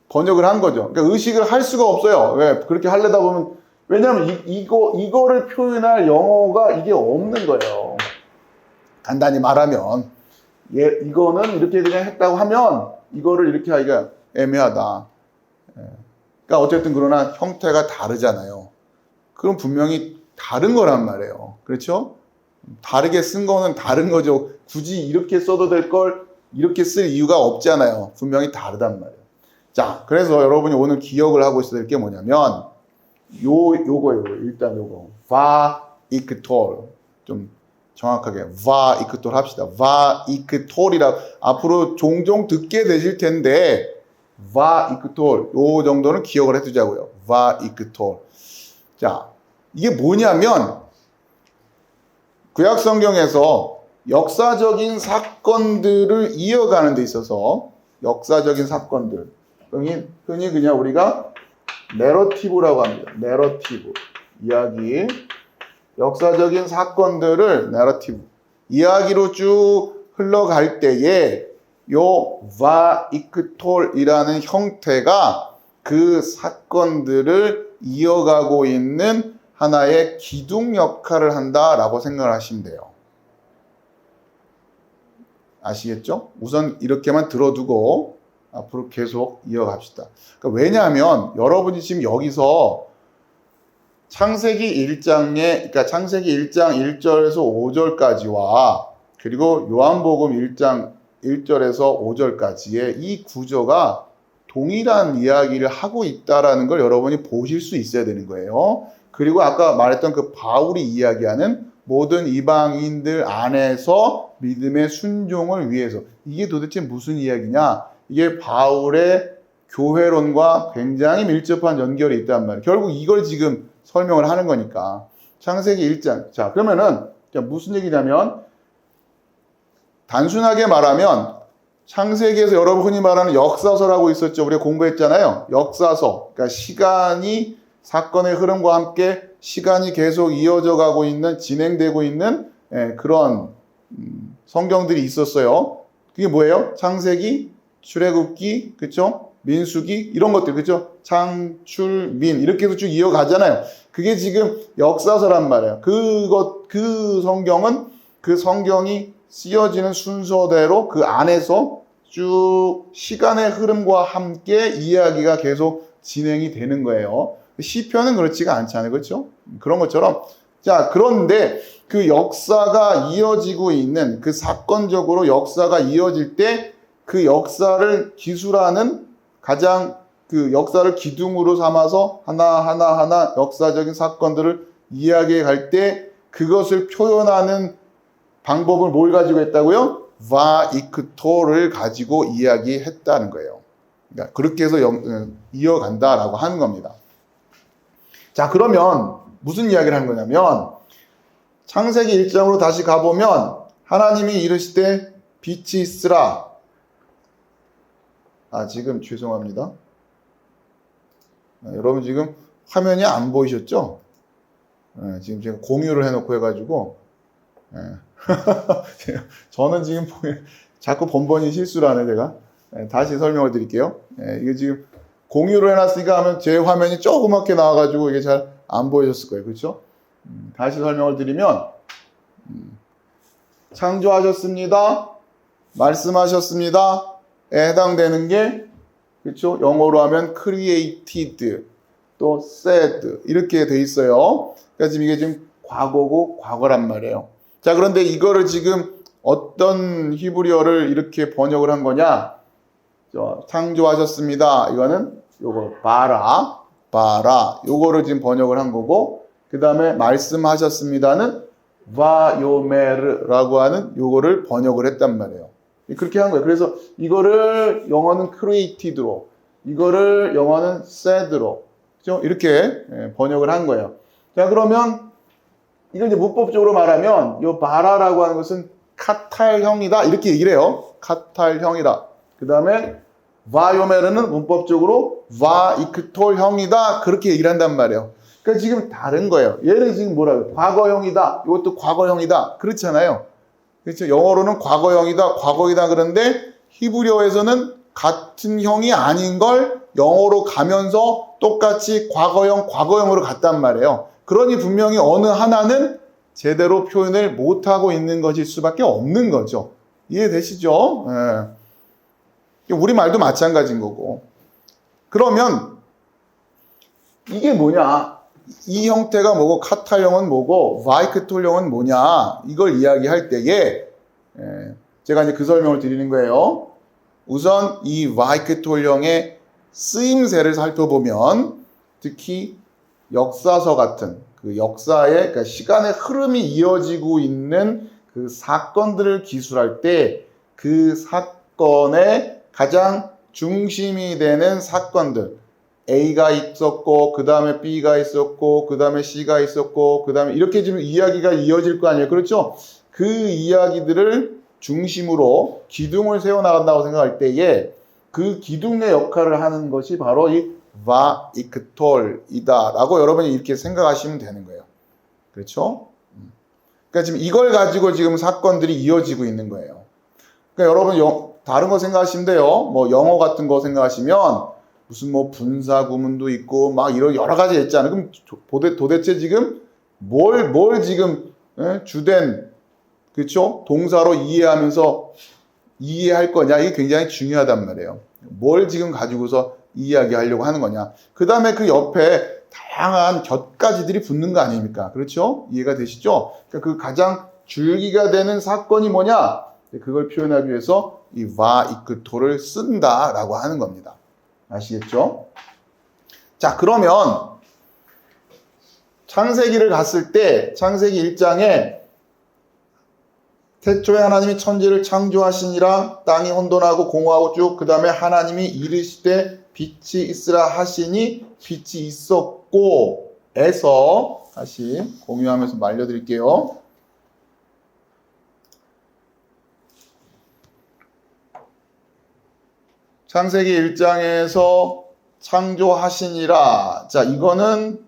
번역을 한 거죠. 그러니까 의식을 할 수가 없어요. 왜? 그렇게 하려다 보면, 왜냐하면 이거를 표현할 영어가 이게 없는 거예요. 간단히 말하면, 이거는 이렇게 그냥 했다고 하면, 이거를 이렇게 하기가 애매하다. 그러니까 어쨌든 그러나 형태가 다르잖아요. 그럼 분명히 다른 거란 말이에요. 그렇죠? 다르게 쓴 거는 다른 거죠. 굳이 이렇게 써도 될 걸 이렇게 쓸 이유가 없잖아요. 분명히 다르단 말이에요. 자, 그래서 여러분이 오늘 기억을 하고 있어야 될 게 뭐냐면 요거예요. 일단 요거. 바이크톨. 좀 정확하게 바이크톨 합시다. 바이크톨이라고 앞으로 종종 듣게 되실 텐데 바이크톨 요 정도는 기억을 해두자고요. 바이크톨. 자, 이게 뭐냐면 구약 성경에서 역사적인 사건들을 이어가는 데 있어서 역사적인 사건들 흔히 그냥 우리가 내러티브라고 합니다. 내러티브 이야기 역사적인 사건들을 내러티브 이야기로 쭉 흘러갈 때에 요 바이크톨이라는 형태가 그 사건들을 이어가고 있는 하나의 기둥 역할을 한다라고 생각을 하시면 돼요. 아시겠죠? 우선 이렇게만 들어두고 앞으로 계속 이어갑시다. 그러니까 왜냐하면 여러분이 지금 여기서 창세기 1장에, 그러니까 창세기 1장 1절에서 5절까지와 그리고 요한복음 1장 1절에서 5절까지의 이 구조가 동일한 이야기를 하고 있다라는 걸 여러분이 보실 수 있어야 되는 거예요. 그리고 아까 말했던 그 바울이 이야기하는 모든 이방인들 안에서 믿음의 순종을 위해서, 이게 도대체 무슨 이야기냐? 이게 바울의 교회론과 굉장히 밀접한 연결이 있단 말이에요. 결국 이걸 지금 설명을 하는 거니까. 창세기 1장. 자, 그러면은 무슨 얘기냐면, 단순하게 말하면 창세기에서 여러분 흔히 말하는 역사서라고 있었죠. 우리가 공부했잖아요. 역사서. 그러니까 시간이, 사건의 흐름과 함께 시간이 계속 이어져 가고 있는, 진행되고 있는 그런 성경들이 있었어요. 그게 뭐예요? 창세기, 출애굽기, 그렇죠? 민수기, 이런 것들, 그렇죠? 창출민 이렇게 해서 쭉 이어가잖아요. 그게 지금 역사서란 말이에요. 그 성경은 그 성경이 쓰여지는 순서대로 그 안에서 쭉 시간의 흐름과 함께 이야기가 계속 진행이 되는 거예요. 시편은 그렇지가 않잖아요. 그렇죠? 그런 것처럼. 자, 그런데 그 역사가 이어지고 있는, 그 사건적으로 역사가 이어질 때 그 역사를 기술하는, 가장 그 역사를 기둥으로 삼아서 하나하나 역사적인 사건들을 이야기해 갈 때 그것을 표현하는 방법을 뭘 가지고 했다고요? 바이크토를 가지고 이야기했다는 거예요. 그러니까 그렇게 해서 이어간다라고 하는 겁니다. 자, 그러면 무슨 이야기를 하는 거냐면, 창세기 1장으로 다시 가보면 하나님이 이르시되 빛이 있으라. 지금 죄송합니다. 여러분 지금 화면이 안 보이셨죠? 지금 제가 공유를 해놓고 해가지고 저는 지금 자꾸 번번이 실수를 하네 제가. 다시 설명을 드릴게요. 이게 지금 공유를 해놨으니까 하면 제 화면이 조그맣게 나와가지고 이게 잘 안 보여졌을 거예요. 그렇죠? 다시 설명을 드리면, 창조하셨습니다, 말씀하셨습니다 에 해당되는 게, 그렇죠? 영어로 하면 created, 또 said 이렇게 돼 있어요. 그러니까 지금 이게 지금 과거고 과거란 말이에요. 자, 그런데 이거를 지금 어떤 히브리어를 이렇게 번역을 한 거냐? 창조하셨습니다. 이거는 요거 바라 요거를 지금 번역을 한 거고, 그 다음에 말씀하셨습니다는 바요메르라고 하는 요거를 번역을 했단 말이에요. 그렇게 한 거예요. 그래서 이거를 영어는 created로, 이거를 영어는 said로, 그렇죠? 이렇게 번역을 한 거예요. 자, 그러면 이걸 이제 문법적으로 말하면 요 바라라고 하는 것은 카탈형이다 이렇게 얘기를 해요. 카탈형이다. 그 다음에 바요메르는 문법적으로 바이크톨형이다 그렇게 얘기를 한단 말이에요. 그러니까 지금 다른 거예요. 얘는 지금 뭐라고요? 과거형이다. 이것도 과거형이다. 그렇잖아요. 그렇죠? 영어로는 과거형이다, 과거이다 그런데 히브리어에서는 같은 형이 아닌 걸 영어로 가면서 똑같이 과거형으로 갔단 말이에요. 그러니 분명히 어느 하나는 제대로 표현을 못하고 있는 것일 수밖에 없는 거죠. 이해되시죠? 우리말도 마찬가지인 거고. 그러면 이게 뭐냐? 이 형태가 뭐고 카탈형은 뭐고 바이크톨형은 뭐냐? 이걸 이야기할 때에 제가 이제 그 설명을 드리는 거예요. 우선 이 바이크톨형의 쓰임새를 살펴보면, 특히 역사서 같은 그 역사의, 그러니까 시간의 흐름이 이어지고 있는 그 사건들을 기술할 때 그 사건의 가장 중심이 되는 사건들, A가 있었고, 그 다음에 B가 있었고, 그 다음에 C가 있었고, 그 다음에 이렇게 지금 이야기가 이어질 거 아니에요. 그렇죠? 그 이야기들을 중심으로 기둥을 세워나간다고 생각할 때에 그 기둥의 역할을 하는 것이 바로 이 바이크톨이다 라고 여러분이 이렇게 생각하시면 되는 거예요. 그렇죠? 그러니까 지금 이걸 가지고 지금 사건들이 이어지고 있는 거예요. 그러니까 여러분 다른 거 생각하시면 돼요. 뭐 영어 같은 거 생각하시면 무슨 뭐 분사 구문도 있고 막 이런 여러 가지 있잖아요. 그럼 도대체 지금 뭘 지금 주된, 그렇죠? 동사로 이해하면서 이해할 거냐, 이게 굉장히 중요하단 말이에요. 뭘 지금 가지고서 이야기하려고 하는 거냐. 그 다음에 그 옆에 다양한 곁가지들이 붙는 거 아닙니까? 그렇죠? 이해가 되시죠? 그러니까 그 가장 줄기가 되는 사건이 뭐냐? 그걸 표현하기 위해서 이 바이크토를 쓴다라고 하는 겁니다. 아시겠죠? 자, 그러면 창세기를 갔을 때 창세기 1장에 태초에 하나님이 천지를 창조하시니라 땅이 혼돈하고 공허하고 쭉 그 다음에 하나님이 이르시되 빛이 있으라 하시니 빛이 있었고 에서 다시 공유하면서 말려드릴게요. 창세기 1장에서 창조하시니라. 자, 이거는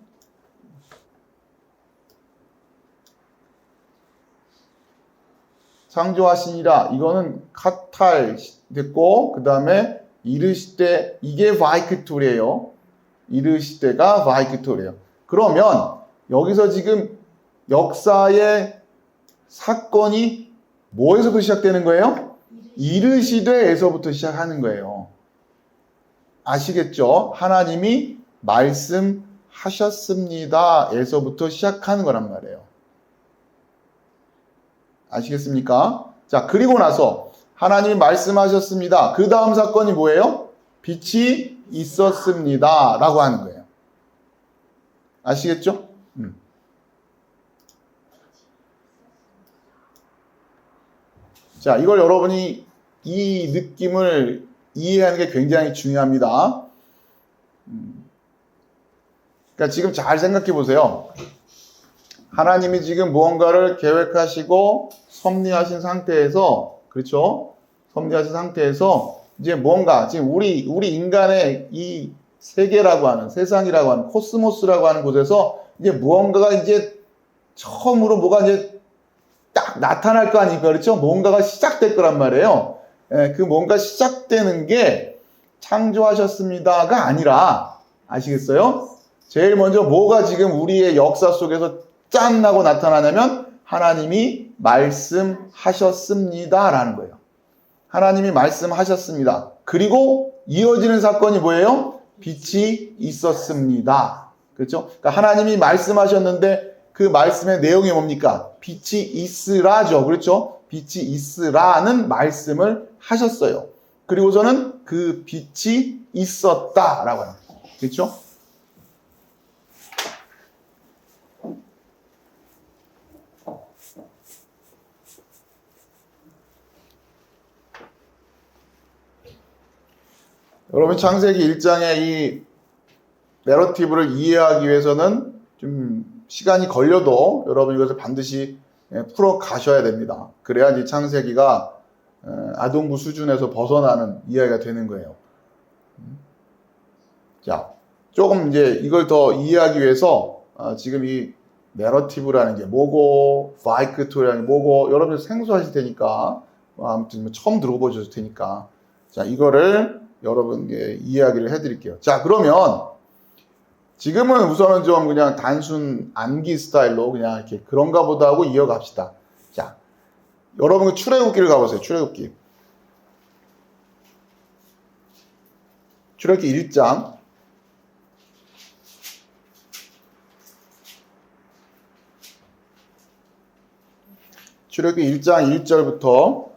창조하시니라. 이거는 카탈 됐고 그 다음에 이르시되 이게 바이크토리예요. 이르시되가 바이크토리예요. 그러면 여기서 지금 역사의 사건이 뭐에서부터 시작되는 거예요? 이르시되에서부터 시작하는 거예요. 아시겠죠? 하나님이 말씀하셨습니다 에서부터 시작하는 거란 말이에요. 아시겠습니까? 자, 그리고 나서 하나님이 말씀하셨습니다. 그 다음 사건이 뭐예요? 빛이 있었습니다 라고 하는 거예요. 아시겠죠? 자, 이걸 여러분이 이 느낌을 이해하는 게 굉장히 중요합니다. 그러니까 지금 잘 생각해 보세요. 하나님이 지금 무언가를 계획하시고 섭리하신 상태에서, 그렇죠? 섭리하신 상태에서 이제 뭔가 지금 우리 인간의 이 세계라고 하는, 세상이라고 하는, 코스모스라고 하는 곳에서 이제 무언가가 이제 처음으로 뭐가 이제 딱 나타날 거 아닙니까? 그렇죠? 뭔가가 시작될 거란 말이에요. 그 뭔가 시작되는 게 창조하셨습니다가 아니라, 아시겠어요? 제일 먼저 뭐가 지금 우리의 역사 속에서 짠 하고 나타나냐면 하나님이 말씀하셨습니다라는 거예요. 하나님이 말씀하셨습니다. 그리고 이어지는 사건이 뭐예요? 빛이 있었습니다. 그렇죠? 그러니까 하나님이 말씀하셨는데 그 말씀의 내용이 뭡니까? 빛이 있으라죠. 그렇죠? 빛이 있으라는 말씀을 하셨어요. 그리고서는 그 빛이 있었다라고 합니다. 그렇죠? 여러분 창세기 1장의 이 내러티브를 이해하기 위해서는 좀 시간이 걸려도 여러분 이것을 반드시 풀어 가셔야 됩니다. 그래야 이제 창세기가 아동부 수준에서 벗어나는 이해가 되는 거예요. 자, 조금 이제 이걸 더 이해하기 위해서 지금 이 내러티브라는 게 뭐고 바이크토리라는 게 뭐고 여러분들 생소하실 테니까 아무튼 처음 들어보셨을 테니까 자 이거를 여러분께 이야기를 해드릴게요. 자, 그러면 지금은 우선은 좀 그냥 단순 암기 스타일로 그냥 이렇게 그런가 보다 하고 이어갑시다. 자, 여러분 출애굽기를 가보세요. 출애굽기 1장. 출애굽기 1장 1절부터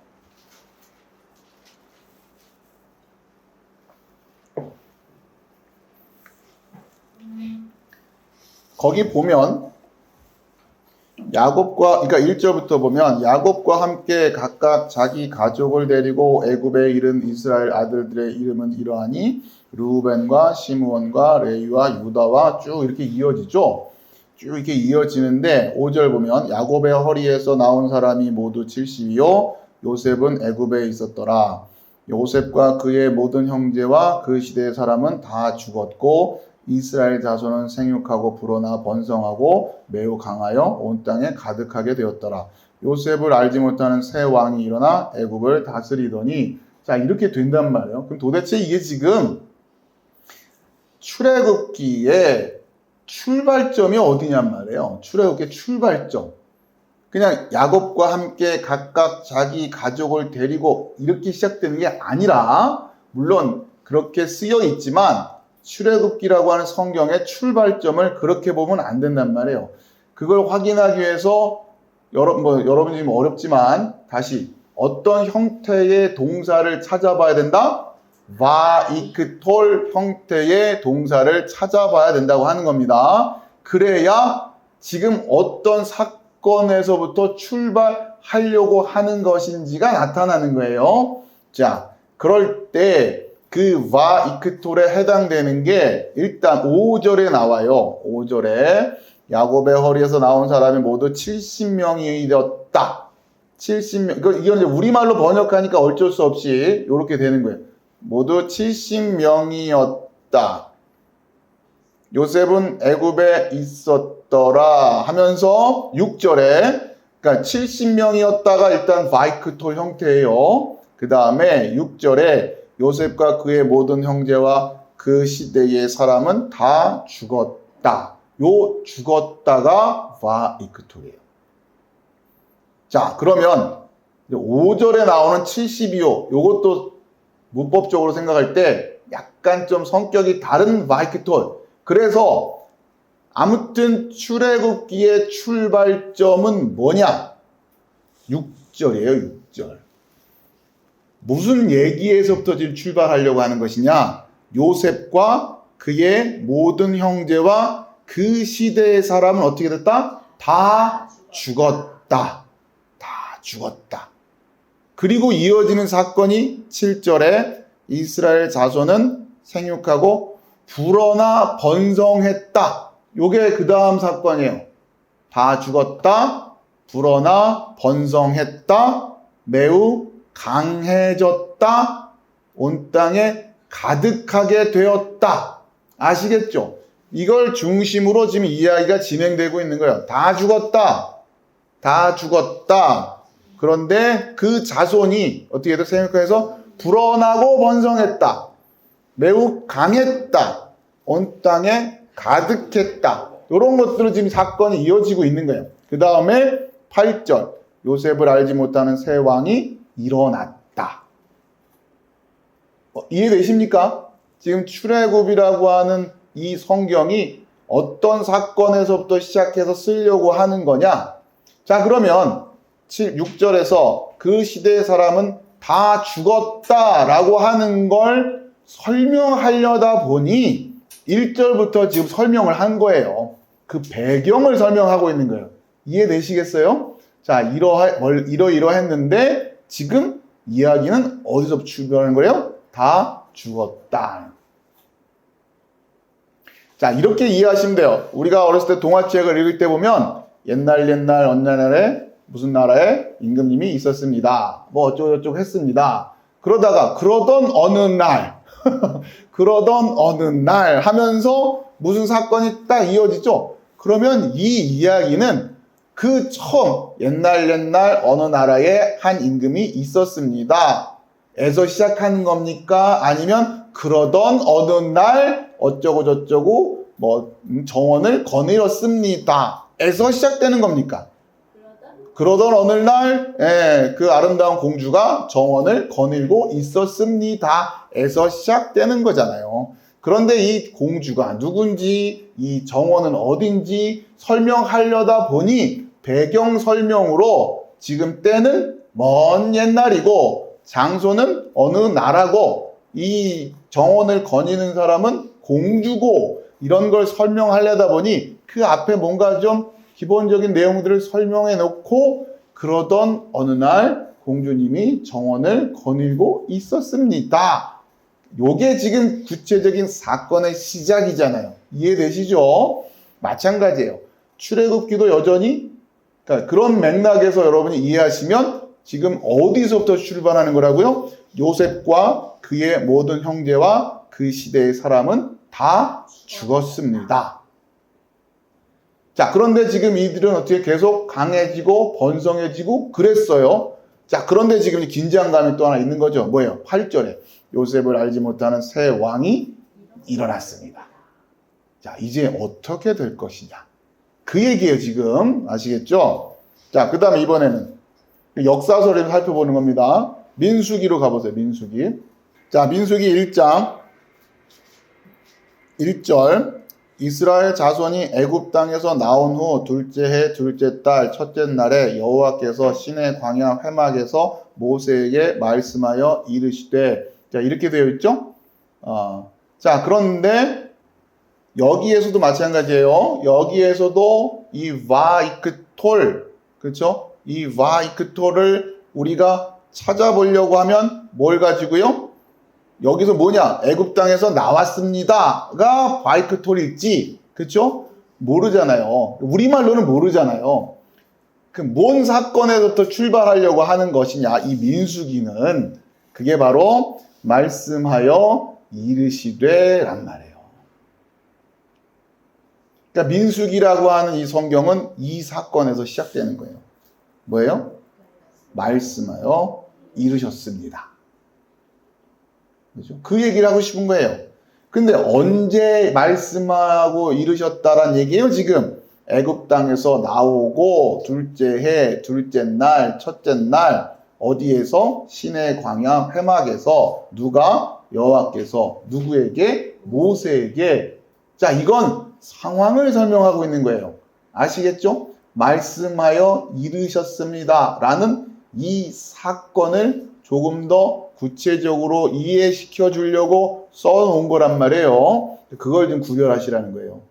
거기 보면 그러니까 1절부터 보면 야곱과 함께 각각 자기 가족을 데리고 애굽에 이른 이스라엘 아들들의 이름은 이러하니 르우벤과 시므온과 레위와 유다와 쭉 이렇게 이어지죠. 쭉 이렇게 이어지는데 5절 보면 야곱의 허리에서 나온 사람이 모두 70이요 요셉은 애굽에 있었더라. 요셉과 그의 모든 형제와 그 시대의 사람은 다 죽었고 이스라엘 자손은 생육하고 불어나 번성하고 매우 강하여 온 땅에 가득하게 되었더라. 요셉을 알지 못하는 새 왕이 일어나 애굽을 다스리더니 자 이렇게 된단 말이에요. 그럼 도대체 이게 지금 출애굽기의 출발점이 어디냔 말이에요. 출애굽기의 출발점. 그냥 야곱과 함께 각각 자기 가족을 데리고 이렇게 시작되는 게 아니라 물론 그렇게 쓰여 있지만 출애굽기라고 하는 성경의 출발점을 그렇게 보면 안 된단 말이에요. 그걸 확인하기 위해서 여러분 지금 어렵지만 다시 어떤 형태의 동사를 찾아봐야 된다? 바이크톨 형태의 동사를 찾아봐야 된다고 하는 겁니다. 그래야 지금 어떤 사건에서부터 출발하려고 하는 것인지가 나타나는 거예요. 자, 그럴 때 그 바이크톨에 해당되는 게 일단 5절에 나와요. 5절에 야곱의 허리에서 나온 사람이 모두 70명이 되었다. 70명. 이건 이제 우리말로 번역하니까 어쩔 수 없이 이렇게 되는 거예요. 모두 70명이었다. 요셉은 애굽에 있었더라 하면서 6절에 그러니까 70명이었다가 일단 바이크톨 형태예요. 그 다음에 6절에 요셉과 그의 모든 형제와 그 시대의 사람은 다 죽었다. 요 죽었다가 바이크톨이에요. 자, 그러면 5절에 나오는 72호 요것도 문법적으로 생각할 때 약간 좀 성격이 다른 바이크톨. 그래서 아무튼 출애굽기의 출발점은 뭐냐? 6절이에요. 6절. 무슨 얘기에서부터 지금 출발하려고 하는 것이냐? 요셉과 그의 모든 형제와 그 시대의 사람은 어떻게 됐다? 다 죽었다. 다 죽었다. 그리고 이어지는 사건이 7절에 이스라엘 자손은 생육하고 불어나 번성했다. 요게 그 다음 사건이에요. 다 죽었다. 불어나 번성했다. 매우 강해졌다. 온 땅에 가득하게 되었다. 아시겠죠? 이걸 중심으로 지금 이야기가 진행되고 있는 거예요. 다 죽었다. 다 죽었다. 그런데 그 자손이 어떻게 해서 생각해서 불어나고 번성했다. 매우 강했다. 온 땅에 가득했다. 이런 것들로 지금 사건이 이어지고 있는 거예요. 그 다음에 8절. 요셉을 알지 못하는 새 왕이 일어났다. 이해되십니까? 지금 출애굽이라고 하는 이 성경이 어떤 사건에서부터 시작해서 쓰려고 하는 거냐? 자, 그러면 6절에서 그 시대의 사람은 다 죽었다라고 하는 걸 설명하려다 보니 1절부터 지금 설명을 한 거예요. 그 배경을 설명하고 있는 거예요. 이해되시겠어요? 자, 이러했는데 지금 이야기는 어디서 출발하는 거예요? 다 죽었다. 자, 이렇게 이해하시면 돼요. 우리가 어렸을 때 동화책을 읽을 때 보면 옛날 어느 나라에 무슨 나라에 임금님이 있었습니다. 뭐 어쩌고저쩌고 했습니다. 그러던 어느 날 하면서 무슨 사건이 딱 이어지죠. 그러면 이 이야기는 그 처음 옛날 어느 나라에 한 임금이 있었습니다. 에서 시작하는 겁니까? 아니면 그러던 어느 날 어쩌고저쩌고 뭐 정원을 거느렸습니다. 에서 시작되는 겁니까? 그러던 어느 날 그 아름다운 공주가 정원을 거닐고 있었습니다. 에서 시작되는 거잖아요. 그런데 이 공주가 누군지 이 정원은 어딘지 설명하려다 보니 배경 설명으로 지금 때는 먼 옛날이고 장소는 어느 나라고 이 정원을 거니는 사람은 공주고 이런 걸 설명하려다 보니 그 앞에 뭔가 좀 기본적인 내용들을 설명해 놓고 그러던 어느 날 공주님이 정원을 거닐고 있었습니다. 요게 지금 구체적인 사건의 시작이잖아요. 이해되시죠? 마찬가지예요. 출애굽기도 여전히 그러니까 그런 맥락에서 여러분이 이해하시면 지금 어디서부터 출발하는 거라고요? 요셉과 그의 모든 형제와 그 시대의 사람은 다 죽었습니다. 자, 그런데 지금 이들은 어떻게 계속 강해지고 번성해지고 그랬어요. 자, 그런데 지금 긴장감이 또 하나 있는 거죠. 뭐예요? 8절에 요셉을 알지 못하는 새 왕이 일어났습니다. 자, 이제 어떻게 될 것이냐. 그 얘기예요, 지금. 아시겠죠? 자, 그 다음에 이번에는 역사서를 살펴보는 겁니다. 민수기로 가보세요, 민수기. 자, 민수기 1장. 1절 이스라엘 자손이 애굽 땅에서 나온 후 둘째 해 둘째 달 첫째 날에 여호와께서 시내 광야 회막에서 모세에게 말씀하여 이르시되 자 이렇게 되어 있죠. 자 그런데 여기에서도 마찬가지예요. 여기에서도 이 바이크톨 그렇죠? 이 바이크톨을 우리가 찾아보려고 하면 뭘 가지고요? 여기서 뭐냐? 애굽 땅에서 나왔습니다가 바이크톨일지 그렇죠? 모르잖아요. 우리말로는 모르잖아요. 그 뭔 사건에서부터 출발하려고 하는 것이냐? 이 민수기는 그게 바로 말씀하여 이르시되란 말이에요. 그러니까 민수기라고 하는 이 성경은 이 사건에서 시작되는 거예요. 뭐예요? 말씀하여 이르셨습니다. 그렇죠? 그 얘기를 하고 싶은 거예요. 근데 언제 말씀하고 이르셨다란 얘기예요, 지금. 애굽 땅에서 나오고 둘째 해, 둘째 날, 첫째 날 어디에서? 시내 광야 회막에서 누가? 여호와께서 누구에게? 모세에게. 자, 이건 상황을 설명하고 있는 거예요. 아시겠죠? 말씀하여 이르셨습니다. 라는 이 사건을 조금 더 구체적으로 이해시켜 주려고 써놓은 거란 말이에요. 그걸 좀 구별하시라는 거예요.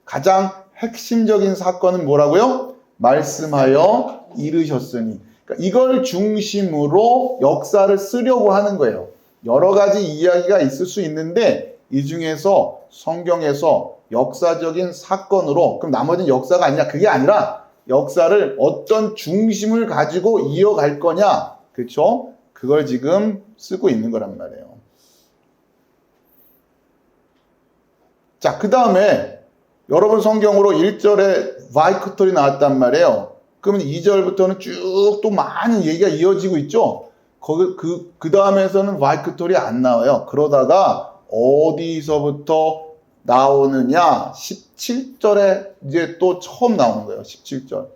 가장 핵심적인 사건은 뭐라고요? 말씀하여 이르셨으니. 그러니까 이걸 중심으로 역사를 쓰려고 하는 거예요. 여러 가지 이야기가 있을 수 있는데 이 중에서 성경에서 역사적인 사건으로 그럼 나머지는 역사가 아니냐? 그게 아니라 역사를 어떤 중심을 가지고 이어갈 거냐? 그렇죠? 그걸 지금 쓰고 있는 거란 말이에요. 자, 그 다음에 여러분 성경으로 1절에 바이크톨이 나왔단 말이에요. 그러면 2절부터는 쭉 또 많은 얘기가 이어지고 있죠. 그 다음에서는 바이크톨이 안 나와요. 그러다가 어디서부터 나오느냐? 17절에 이제 또 처음 나오는 거예요. 17절.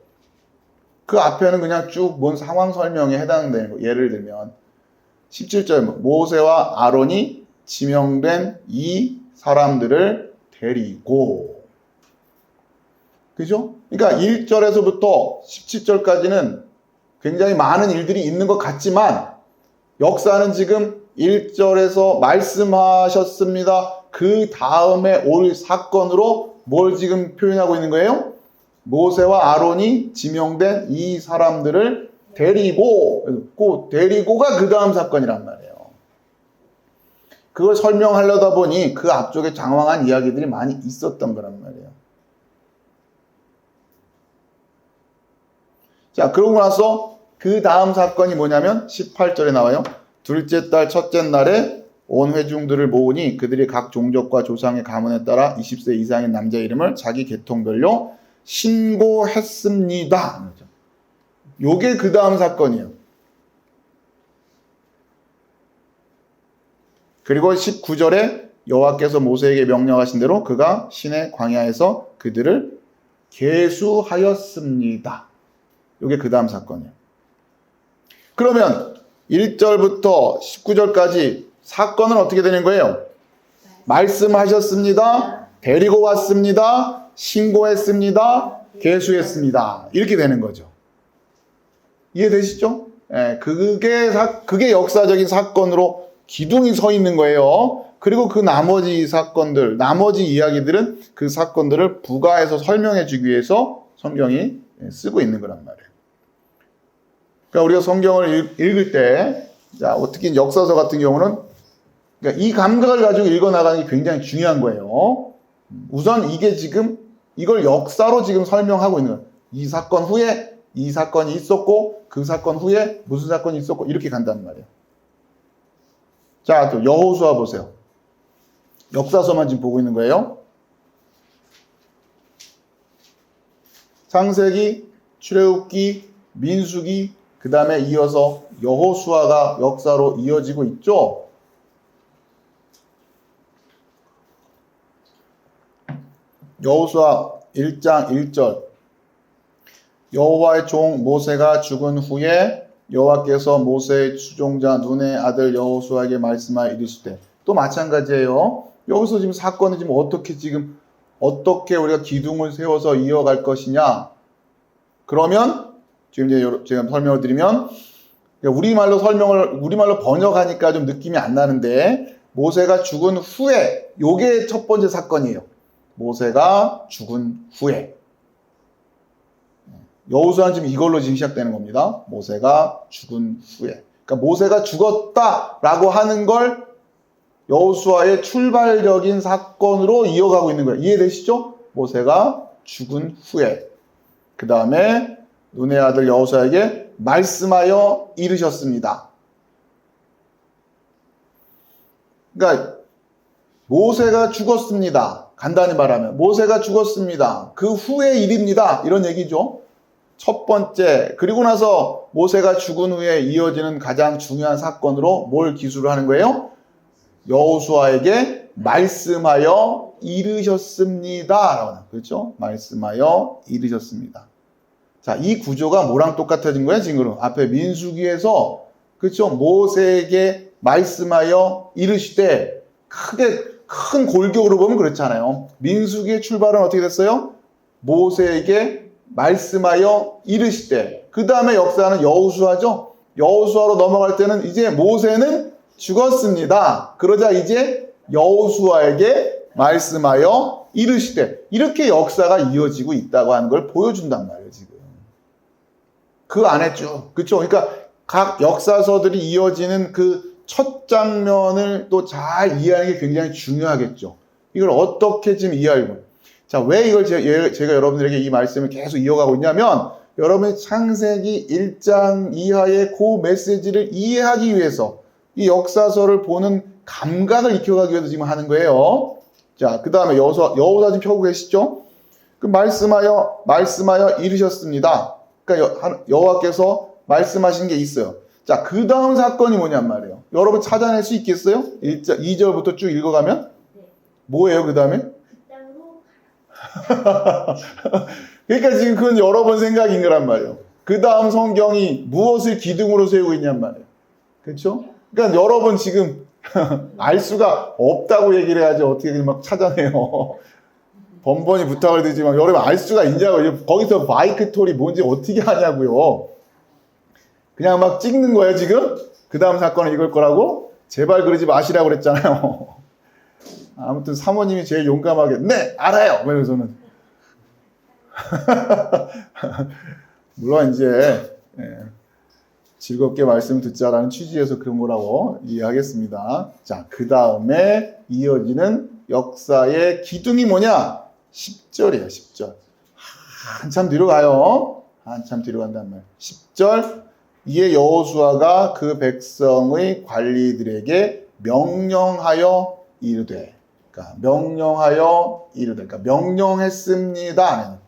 그 앞에는 그냥 쭉 뭔 상황 설명에 해당되는 거. 예를 들면 17절 모세와 아론이 지명된 이 사람들을 데리고 그죠? 그러니까 1절에서부터 17절까지는 굉장히 많은 일들이 있는 것 같지만 역사는 지금 1절에서 말씀하셨습니다. 그 다음에 올 사건으로 뭘 지금 표현하고 있는 거예요? 모세와 아론이 지명된 이 사람들을 데리고가 그 다음 사건이란 말이에요. 그걸 설명하려다 보니 그 앞쪽에 장황한 이야기들이 많이 있었던 거란 말이에요. 자, 그러고 나서 그 다음 사건이 뭐냐면 18절에 나와요. 둘째 달 첫째 날에 온 회중들을 모으니 그들이 각 종족과 조상의 가문에 따라 20세 이상의 남자 이름을 자기 계통별로 신고했습니다. 요게 그 다음 사건이에요. 그리고 19절에 여호와께서 모세에게 명령하신 대로 그가 시내 광야에서 그들을 계수하였습니다. 요게 그 다음 사건이에요. 그러면 1절부터 19절까지 사건은 어떻게 되는 거예요? 말씀하셨습니다. 데리고 왔습니다. 신고했습니다. 계수했습니다. 이렇게 되는 거죠. 이해되시죠? 예, 그게 역사적인 사건으로 기둥이 서 있는 거예요. 그리고 그 나머지 사건들, 나머지 이야기들은 그 사건들을 부가해서 설명해 주기 위해서 성경이 쓰고 있는 거란 말이에요. 그러니까 우리가 성경을 읽을 때, 자, 특히 역사서 같은 경우는 그러니까 이 감각을 가지고 읽어나가는 게 굉장히 중요한 거예요. 우선 이게 지금 이걸 역사로 지금 설명하고 있는 거예요. 이 사건 후에 이 사건이 있었고 그 사건 후에 무슨 사건이 있었고 이렇게 간단 말이에요. 자, 또 여호수아 보세요. 역사서만 지금 보고 있는 거예요. 창세기, 출애굽기, 민수기, 그 다음에 이어서 여호수아가 역사로 이어지고 있죠. 여호수아 1장 1절 여호와의 종 모세가 죽은 후에 여호와께서 모세의 추종자 눈의 아들 여호수아에게 말씀하여 이르시되 또 마찬가지예요. 여기서 지금 사건을 어떻게 우리가 기둥을 세워서 이어갈 것이냐? 그러면 지금 이제 제가 설명을 드리면 우리말로 번역하니까 좀 느낌이 안 나는데 모세가 죽은 후에 요게 첫 번째 사건이에요. 모세가 죽은 후에. 여호수아는 지금 이걸로 지금 시작되는 겁니다. 모세가 죽은 후에. 그러니까 모세가 죽었다라고 하는 걸 여호수아의 출발적인 사건으로 이어가고 있는 거예요. 이해되시죠? 모세가 죽은 후에. 그 다음에 눈의 아들 여호수아에게 말씀하여 이르셨습니다. 그러니까 모세가 죽었습니다. 간단히 말하면 모세가 죽었습니다. 그 후의 일입니다. 이런 얘기죠. 첫 번째, 그리고 나서 모세가 죽은 후에 이어지는 가장 중요한 사건으로 뭘 기술을 하는 거예요? 여호수아에게 말씀하여 이르셨습니다. 그렇죠? 말씀하여 이르셨습니다. 자, 이 구조가 뭐랑 똑같아진 거예요? 지금 앞에 민수기에서 그렇죠? 모세에게 말씀하여 이르시되 큰 골격으로 보면 그렇잖아요. 민수기의 출발은 어떻게 됐어요? 모세에게 말씀하여 이르시되 그 다음에 역사는 여호수아죠. 여호수아로 넘어갈 때는 이제 모세는 죽었습니다. 그러자 이제 여호수아에게 말씀하여 이르시되 이렇게 역사가 이어지고 있다고 하는 걸 보여준단 말이에요. 지금 그 안에 쭉 그렇죠. 그러니까 각 역사서들이 이어지는 그 첫 장면을 또 잘 이해하는 게 굉장히 중요하겠죠. 이걸 어떻게 지금 이해하고 자, 왜 이걸 제가 여러분들에게 이 말씀을 계속 이어가고 있냐면 여러분이 창세기 1장 이하의 그 메시지를 이해하기 위해서 이 역사서를 보는 감각을 익혀가기 위해서 지금 하는 거예요. 자, 그 다음에 여호수아 지금 펴고 계시죠? 그 말씀하여 이르셨습니다. 그러니까 여호와께서 말씀하신 게 있어요. 자, 그 다음 사건이 뭐냔 말이에요. 여러분 찾아낼 수 있겠어요? 2절부터 쭉 읽어가면? 뭐예요, 그 다음에? 그러니까 지금 그건 여러분 생각인 거란 말이에요. 그 다음 성경이 무엇을 기둥으로 세우고 있냔 말이에요. 그렇죠? 그러니까 여러분 지금 알 수가 없다고 얘기를 해야지 어떻게 막 찾아내요. 번번이 부탁을 드리지만 여러분 알 수가 있냐고. 거기서 바이크 톨이 뭔지 어떻게 하냐고요. 그냥 막 찍는 거예요 지금? 그 다음 사건은 이걸 거라고? 제발 그러지 마시라고 그랬잖아요. 아무튼 사모님이 제일 용감하게 네 알아요. 그래서는 물론 이제 즐겁게 말씀 듣자라는 취지에서 그런 거라고 이해하겠습니다. 자, 그 다음에 이어지는 역사의 기둥이 뭐냐? 10절이에요. 10절. 한참 뒤로 가요. 한참 뒤로 간단 말이에요. 10절. 이에 여호수아가 그 백성의 관리들에게 명령하여 이르되 그러니까 명령했습니다.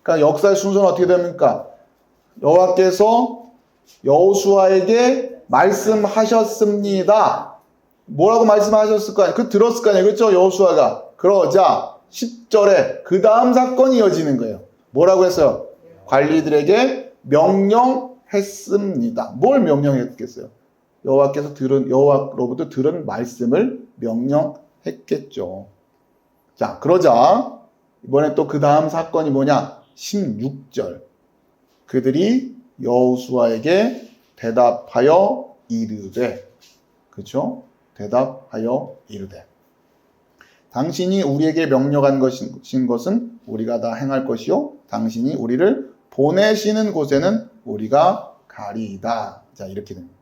그러니까 역사의 순서는 어떻게 됩니까? 여호와께서 여호수아에게 말씀하셨습니다. 뭐라고 말씀하셨을 거 아니에요? 그 들었을 거 아니에요? 그렇죠? 여호수아가. 그러자 10절에 그 다음 사건이 이어지는 거예요. 뭐라고 했어요? 관리들에게 명령했습니다. 뭘 명령했겠어요? 여호와로부터 들은 말씀을 명령했겠죠. 자, 그러자 이번에 또 그 다음 사건이 뭐냐? 16절. 그들이 여호수아에게 대답하여 이르되, 그렇죠? 대답하여 이르되, 당신이 우리에게 명령한 것은 우리가 다 행할 것이요, 당신이 우리를 보내시는 곳에는 우리가 가리이다. 자, 이렇게 됩니다.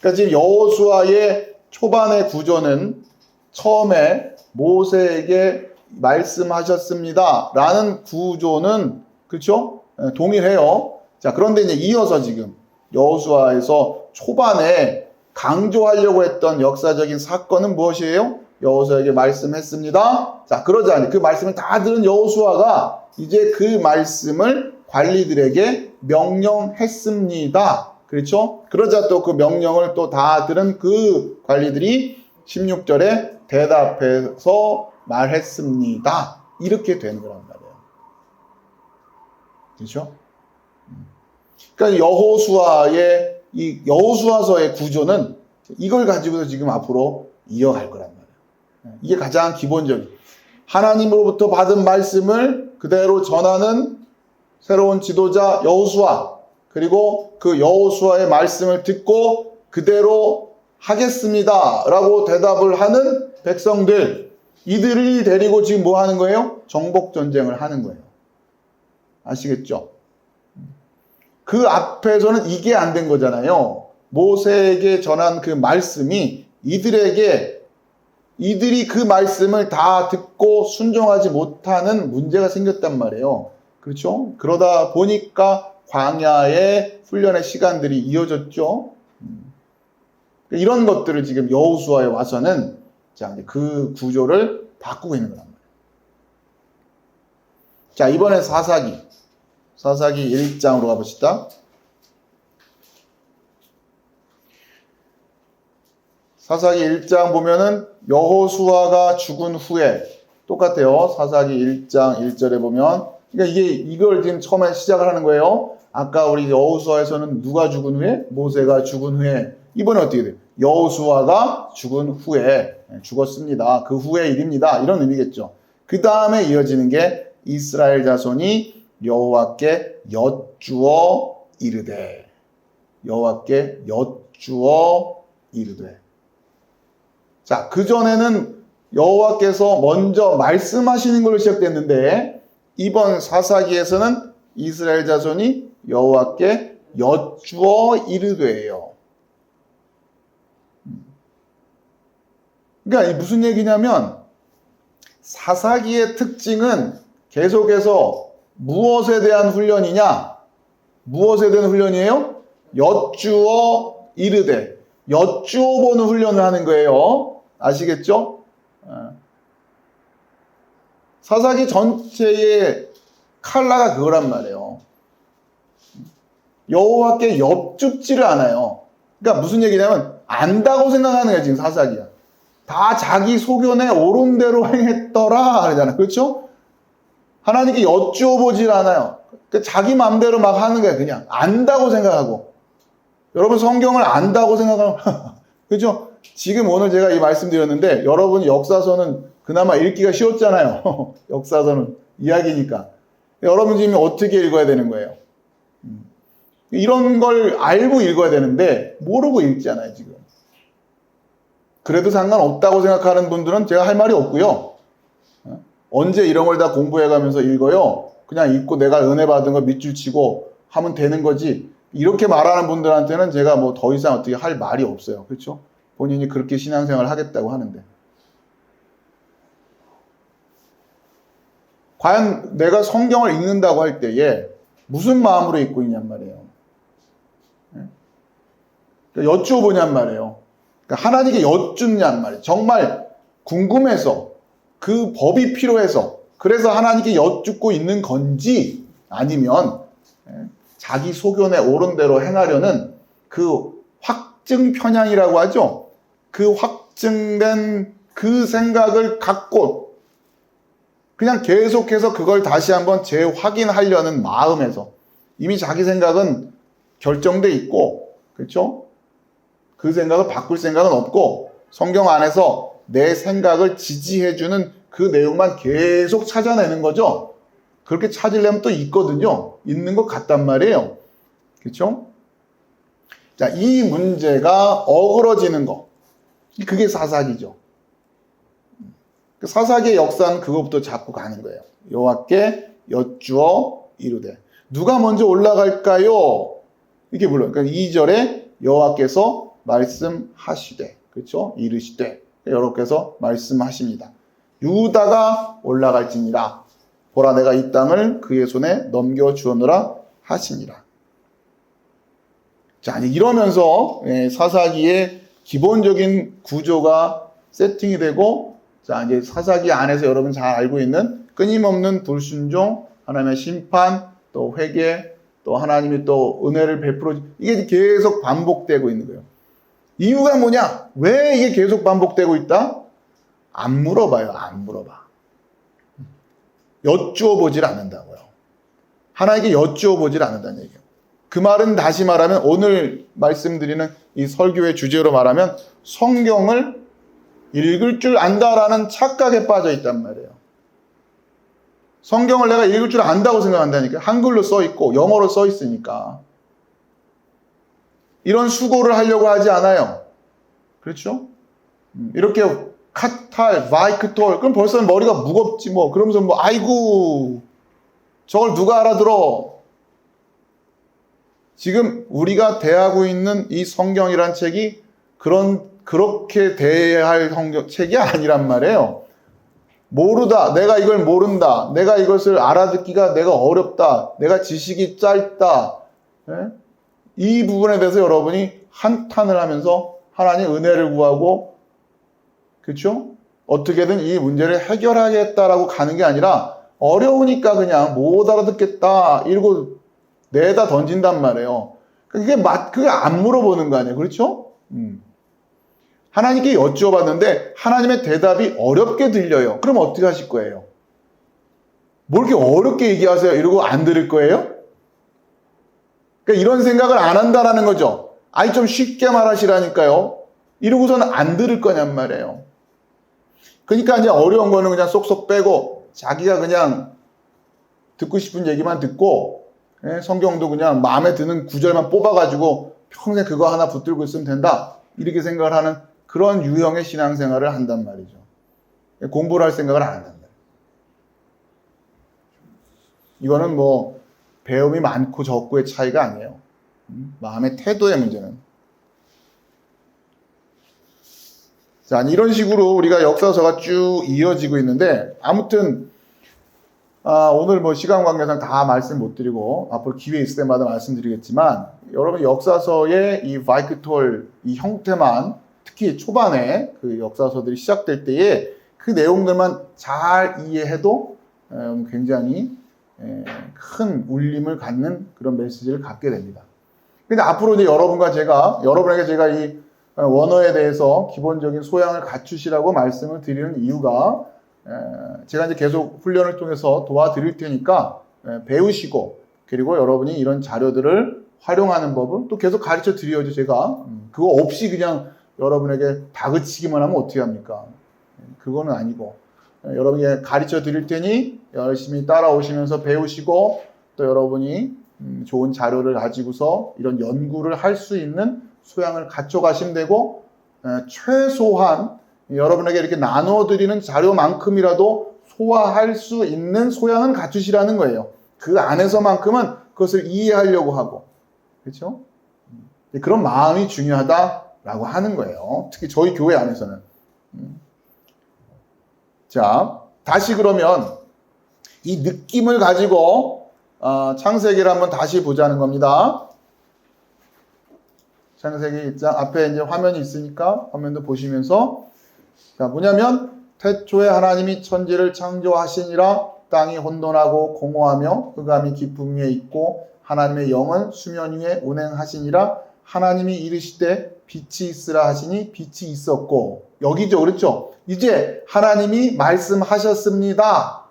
그러니까 지금 여호수아의 초반의 구조는 처음에 모세에게 말씀하셨습니다 라는 구조는 그렇죠? 동일해요. 자, 그런데 이제 이어서 지금 여호수아에서 초반에 강조하려고 했던 역사적인 사건은 무엇이에요? 여호수아에게 말씀했습니다. 자, 그러자 그 말씀을 다 들은 여호수아가 이제 그 말씀을 관리들에게 명령했습니다. 그렇죠? 그러자 또 그 명령을 또 다 들은 그 관리들이 16절에 대답해서 말했습니다. 이렇게 되는 거란 말이에요. 그렇죠? 그러니까 이 여호수아서의 구조는 이걸 가지고서 지금 앞으로 이어갈 거란 말이에요. 이게 가장 기본적인. 하나님으로부터 받은 말씀을 그대로 전하는 새로운 지도자 여호수아, 그리고 그 여호수아의 말씀을 듣고 그대로 하겠습니다 라고 대답을 하는 백성들, 이들이 데리고 지금 뭐 하는 거예요? 정복 전쟁을 하는 거예요. 아시겠죠? 그 앞에서는 이게 안 된 거잖아요. 모세에게 전한 그 말씀이 이들이 그 말씀을 다 듣고 순종하지 못하는 문제가 생겼단 말이에요. 그렇죠? 그러다 보니까 광야의 훈련의 시간들이 이어졌죠. 이런 것들을 지금 여호수아에 와서는 자, 그 구조를 바꾸고 있는 거란 말이에요. 자, 이번에 사사기 1장으로 가봅시다. 사사기 1장 보면은 여호수아가 죽은 후에 똑같아요. 사사기 1장 1절에 보면, 그러니까 이걸 지금 처음에 시작을 하는 거예요. 아까 우리 여호수아에서는 누가 죽은 후에? 모세가 죽은 후에. 이번에 어떻게 돼요? 여호수아가 죽은 후에 죽었습니다. 그 후의 일입니다. 이런 의미겠죠. 그 다음에 이어지는 게 이스라엘 자손이 여호와께 여쭈어 이르되. 여호와께 여쭈어 이르되. 자, 그전에는 여호와께서 먼저 말씀하시는 걸로 시작됐는데 이번 사사기에서는 이스라엘 자손이 여호와께 여쭈어 이르되예요. 그러니까 무슨 얘기냐면 사사기의 특징은 계속해서 무엇에 대한 훈련이냐? 무엇에 대한 훈련이에요? 여쭈어 이르되. 여쭈어 보는 훈련을 하는 거예요. 아시겠죠? 사사기 전체의 칼라가 그거란 말이에요. 여호와께 엽줍지를 않아요. 그러니까 무슨 얘기냐면 안다고 생각하는 거예요. 지금 사사기야. 다 자기 소견에 옳은 대로 행했더라 그러잖아요. 그렇죠? 하나님께 여쭈어 보질 않아요. 그러니까 자기 마음대로 막 하는 거예요. 그냥 안다고 생각하고. 여러분 성경을 안다고 생각하면 그렇죠? 지금 오늘 제가 이 말씀드렸는데 여러분 역사서는 그나마 읽기가 쉬웠잖아요. 역사서는 이야기니까. 여러분 지금 어떻게 읽어야 되는 거예요? 이런 걸 알고 읽어야 되는데 모르고 읽잖아요 지금. 그래도 상관없다고 생각하는 분들은 제가 할 말이 없고요. 언제 이런 걸 다 공부해가면서 읽어요? 그냥 읽고 내가 은혜 받은 거 밑줄 치고 하면 되는 거지. 이렇게 말하는 분들한테는 제가 뭐 더 이상 어떻게 할 말이 없어요. 그렇죠? 본인이 그렇게 신앙생활을 하겠다고 하는데. 과연 내가 성경을 읽는다고 할 때에 무슨 마음으로 읽고 있냔 말이에요. 여쭈어 보냔 말이에요. 그러니까 하나님께 여쭙냔 말이에요. 정말 궁금해서 그 법이 필요해서 그래서 하나님께 여쭙고 있는 건지 아니면 자기 소견에 옳은 대로 행하려는 그 확증 편향이라고 하죠. 그 확증된 그 생각을 갖고 그냥 계속해서 그걸 다시 한번 재확인하려는 마음에서 이미 자기 생각은 결정돼 있고 그렇죠? 그 생각을 바꿀 생각은 없고 성경 안에서 내 생각을 지지해주는 그 내용만 계속 찾아내는 거죠. 그렇게 찾으려면 또 있거든요. 있는 것 같단 말이에요. 그렇죠? 자, 이 문제가 어그러지는 거. 그게 사사기죠. 사사기의 역사는 그것부터 잡고 가는 거예요. 여호와께 여쭈어 이르되. 누가 먼저 올라갈까요? 이게 물론 그러니까 2절에 여호와께서 말씀하시되. 그렇죠? 이르시되. 여호와께서 말씀하십니다. 유다가 올라갈지니라. 보라 내가 이 땅을 그의 손에 넘겨주었노라 하시니라. 자, 이러면서 사사기의 기본적인 구조가 세팅이 되고 자, 이제 사사기 안에서 여러분 잘 알고 있는 끊임없는 불순종, 하나님의 심판, 또 회개, 또 하나님이 또 은혜를 베풀어 이게 계속 반복되고 있는 거예요. 이유가 뭐냐? 왜 이게 계속 반복되고 있다? 안 물어봐요. 안 물어봐. 여쭈어 보질 않는다고요. 하나님께 여쭈어 보질 않는다는 얘기예요. 그 말은 다시 말하면 오늘 말씀드리는 이 설교의 주제로 말하면 성경을 읽을 줄 안다라는 착각에 빠져 있단 말이에요. 성경을 내가 읽을 줄 안다고 생각한다니까. 한글로 써 있고 영어로 써 있으니까. 이런 수고를 하려고 하지 않아요. 그렇죠? 이렇게 카탈, 바이크톨, 그럼 벌써 머리가 무겁지 뭐. 그러면서 뭐 아이고 저걸 누가 알아들어. 지금 우리가 대하고 있는 이 성경이란 책이 그렇게 대해야 할 성경 책이 아니란 말이에요. 모르다, 내가 이걸 모른다, 내가 이것을 알아듣기가 내가 어렵다, 내가 지식이 짧다. 예? 이 부분에 대해서 여러분이 한탄을 하면서 하나님 은혜를 구하고, 그렇죠? 어떻게든 이 문제를 해결하겠다라고 가는 게 아니라 어려우니까 그냥 못 알아듣겠다 이러고 내다 던진단 말이에요. 그게 안 물어보는 거 아니에요, 그렇죠? 하나님께 여쭈어봤는데 하나님의 대답이 어렵게 들려요. 그럼 어떻게 하실 거예요? 뭘 이렇게 어렵게 얘기하세요? 이러고 안 들을 거예요? 그러니까 이런 생각을 안 한다라는 거죠. 아니 좀 쉽게 말하시라니까요. 이러고서는 안 들을 거냔 말이에요. 그러니까 이제 어려운 거는 그냥 쏙쏙 빼고 자기가 그냥 듣고 싶은 얘기만 듣고 성경도 그냥 마음에 드는 구절만 뽑아가지고 평생 그거 하나 붙들고 있으면 된다. 이렇게 생각을 하는 그런 유형의 신앙생활을 한단 말이죠. 공부를 할 생각을 안 한단 말이에요. 이거는 뭐 배움이 많고 적고의 차이가 아니에요. 마음의 태도의 문제는. 자, 이런 식으로 우리가 역사서가 쭉 이어지고 있는데 아무튼 오늘 뭐 시간 관계상 다 말씀 못 드리고 앞으로 기회 있을 때마다 말씀드리겠지만 여러분 역사서의 이 바이크톨 이 형태만 특히 초반에 그 역사서들이 시작될 때에 그 내용들만 잘 이해해도 굉장히 큰 울림을 갖는 그런 메시지를 갖게 됩니다. 근데 앞으로 이제 여러분에게 제가 이 원어에 대해서 기본적인 소양을 갖추시라고 말씀을 드리는 이유가 제가 이제 계속 훈련을 통해서 도와드릴 테니까 배우시고 그리고 여러분이 이런 자료들을 활용하는 법을 또 계속 가르쳐 드려야죠, 제가. 그거 없이 그냥 여러분에게 다그치기만 하면 어떻게 합니까? 그거는 아니고 여러분에게 가르쳐 드릴 테니 열심히 따라오시면서 배우시고 또 여러분이 좋은 자료를 가지고서 이런 연구를 할 수 있는 소양을 갖춰가시면 되고 최소한 여러분에게 이렇게 나눠드리는 자료만큼이라도 소화할 수 있는 소양은 갖추시라는 거예요. 그 안에서만큼은 그것을 이해하려고 하고 그렇죠? 그런 마음이 중요하다라고 하는 거예요. 특히 저희 교회 안에서는. 자, 다시 그러면 이 느낌을 가지고 창세기를 한번 다시 보자는 겁니다. 창세기 1장 앞에 이제 화면이 있으니까 화면도 보시면서 자, 뭐냐면 태초에 하나님이 천지를 창조하시니라 땅이 혼돈하고 공허하며 흑암이 깊음 위에 있고 하나님의 영은 수면 위에 운행하시니라 하나님이 이르시되 빛이 있으라 하시니 빛이 있었고 여기죠, 그렇죠? 이제 하나님이 말씀하셨습니다.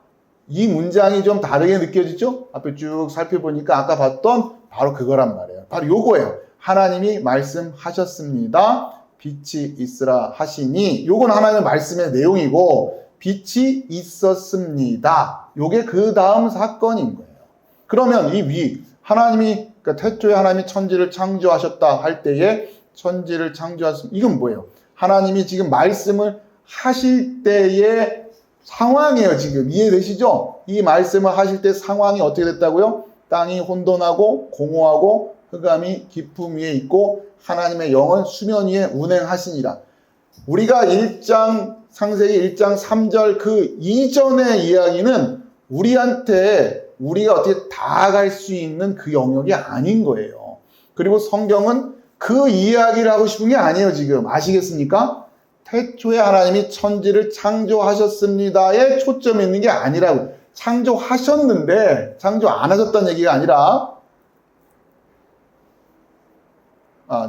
이 문장이 좀 다르게 느껴지죠? 앞에 쭉 살펴보니까 아까 봤던 바로 그거란 말이에요. 바로 요거예요. 하나님이 말씀하셨습니다. 빛이 있으라 하시니 요건 하나님의 말씀의 내용이고 빛이 있었습니다. 요게 그 다음 사건인 거예요. 그러면 이 하나님이 그러니까 태초에 하나님이 천지를 창조하셨다 할 때에 천지를 창조하셨습니다. 이건 뭐예요? 하나님이 지금 말씀을 하실 때의 상황이에요. 지금 이해되시죠? 이 말씀을 하실 때 상황이 어떻게 됐다고요? 땅이 혼돈하고 공허하고 흑암이 깊음 위에 있고 하나님의 영은 수면 위에 운행하시니라. 우리가 창세기 1장 3절 그 이전의 이야기는 우리가 어떻게 다가갈 수 있는 그 영역이 아닌 거예요. 그리고 성경은 그 이야기를 하고 싶은 게 아니에요. 지금 아시겠습니까? 태초에 하나님이 천지를 창조하셨습니다에 초점이 있는 게 아니라고. 창조하셨는데 창조 안 하셨다는 얘기가 아니라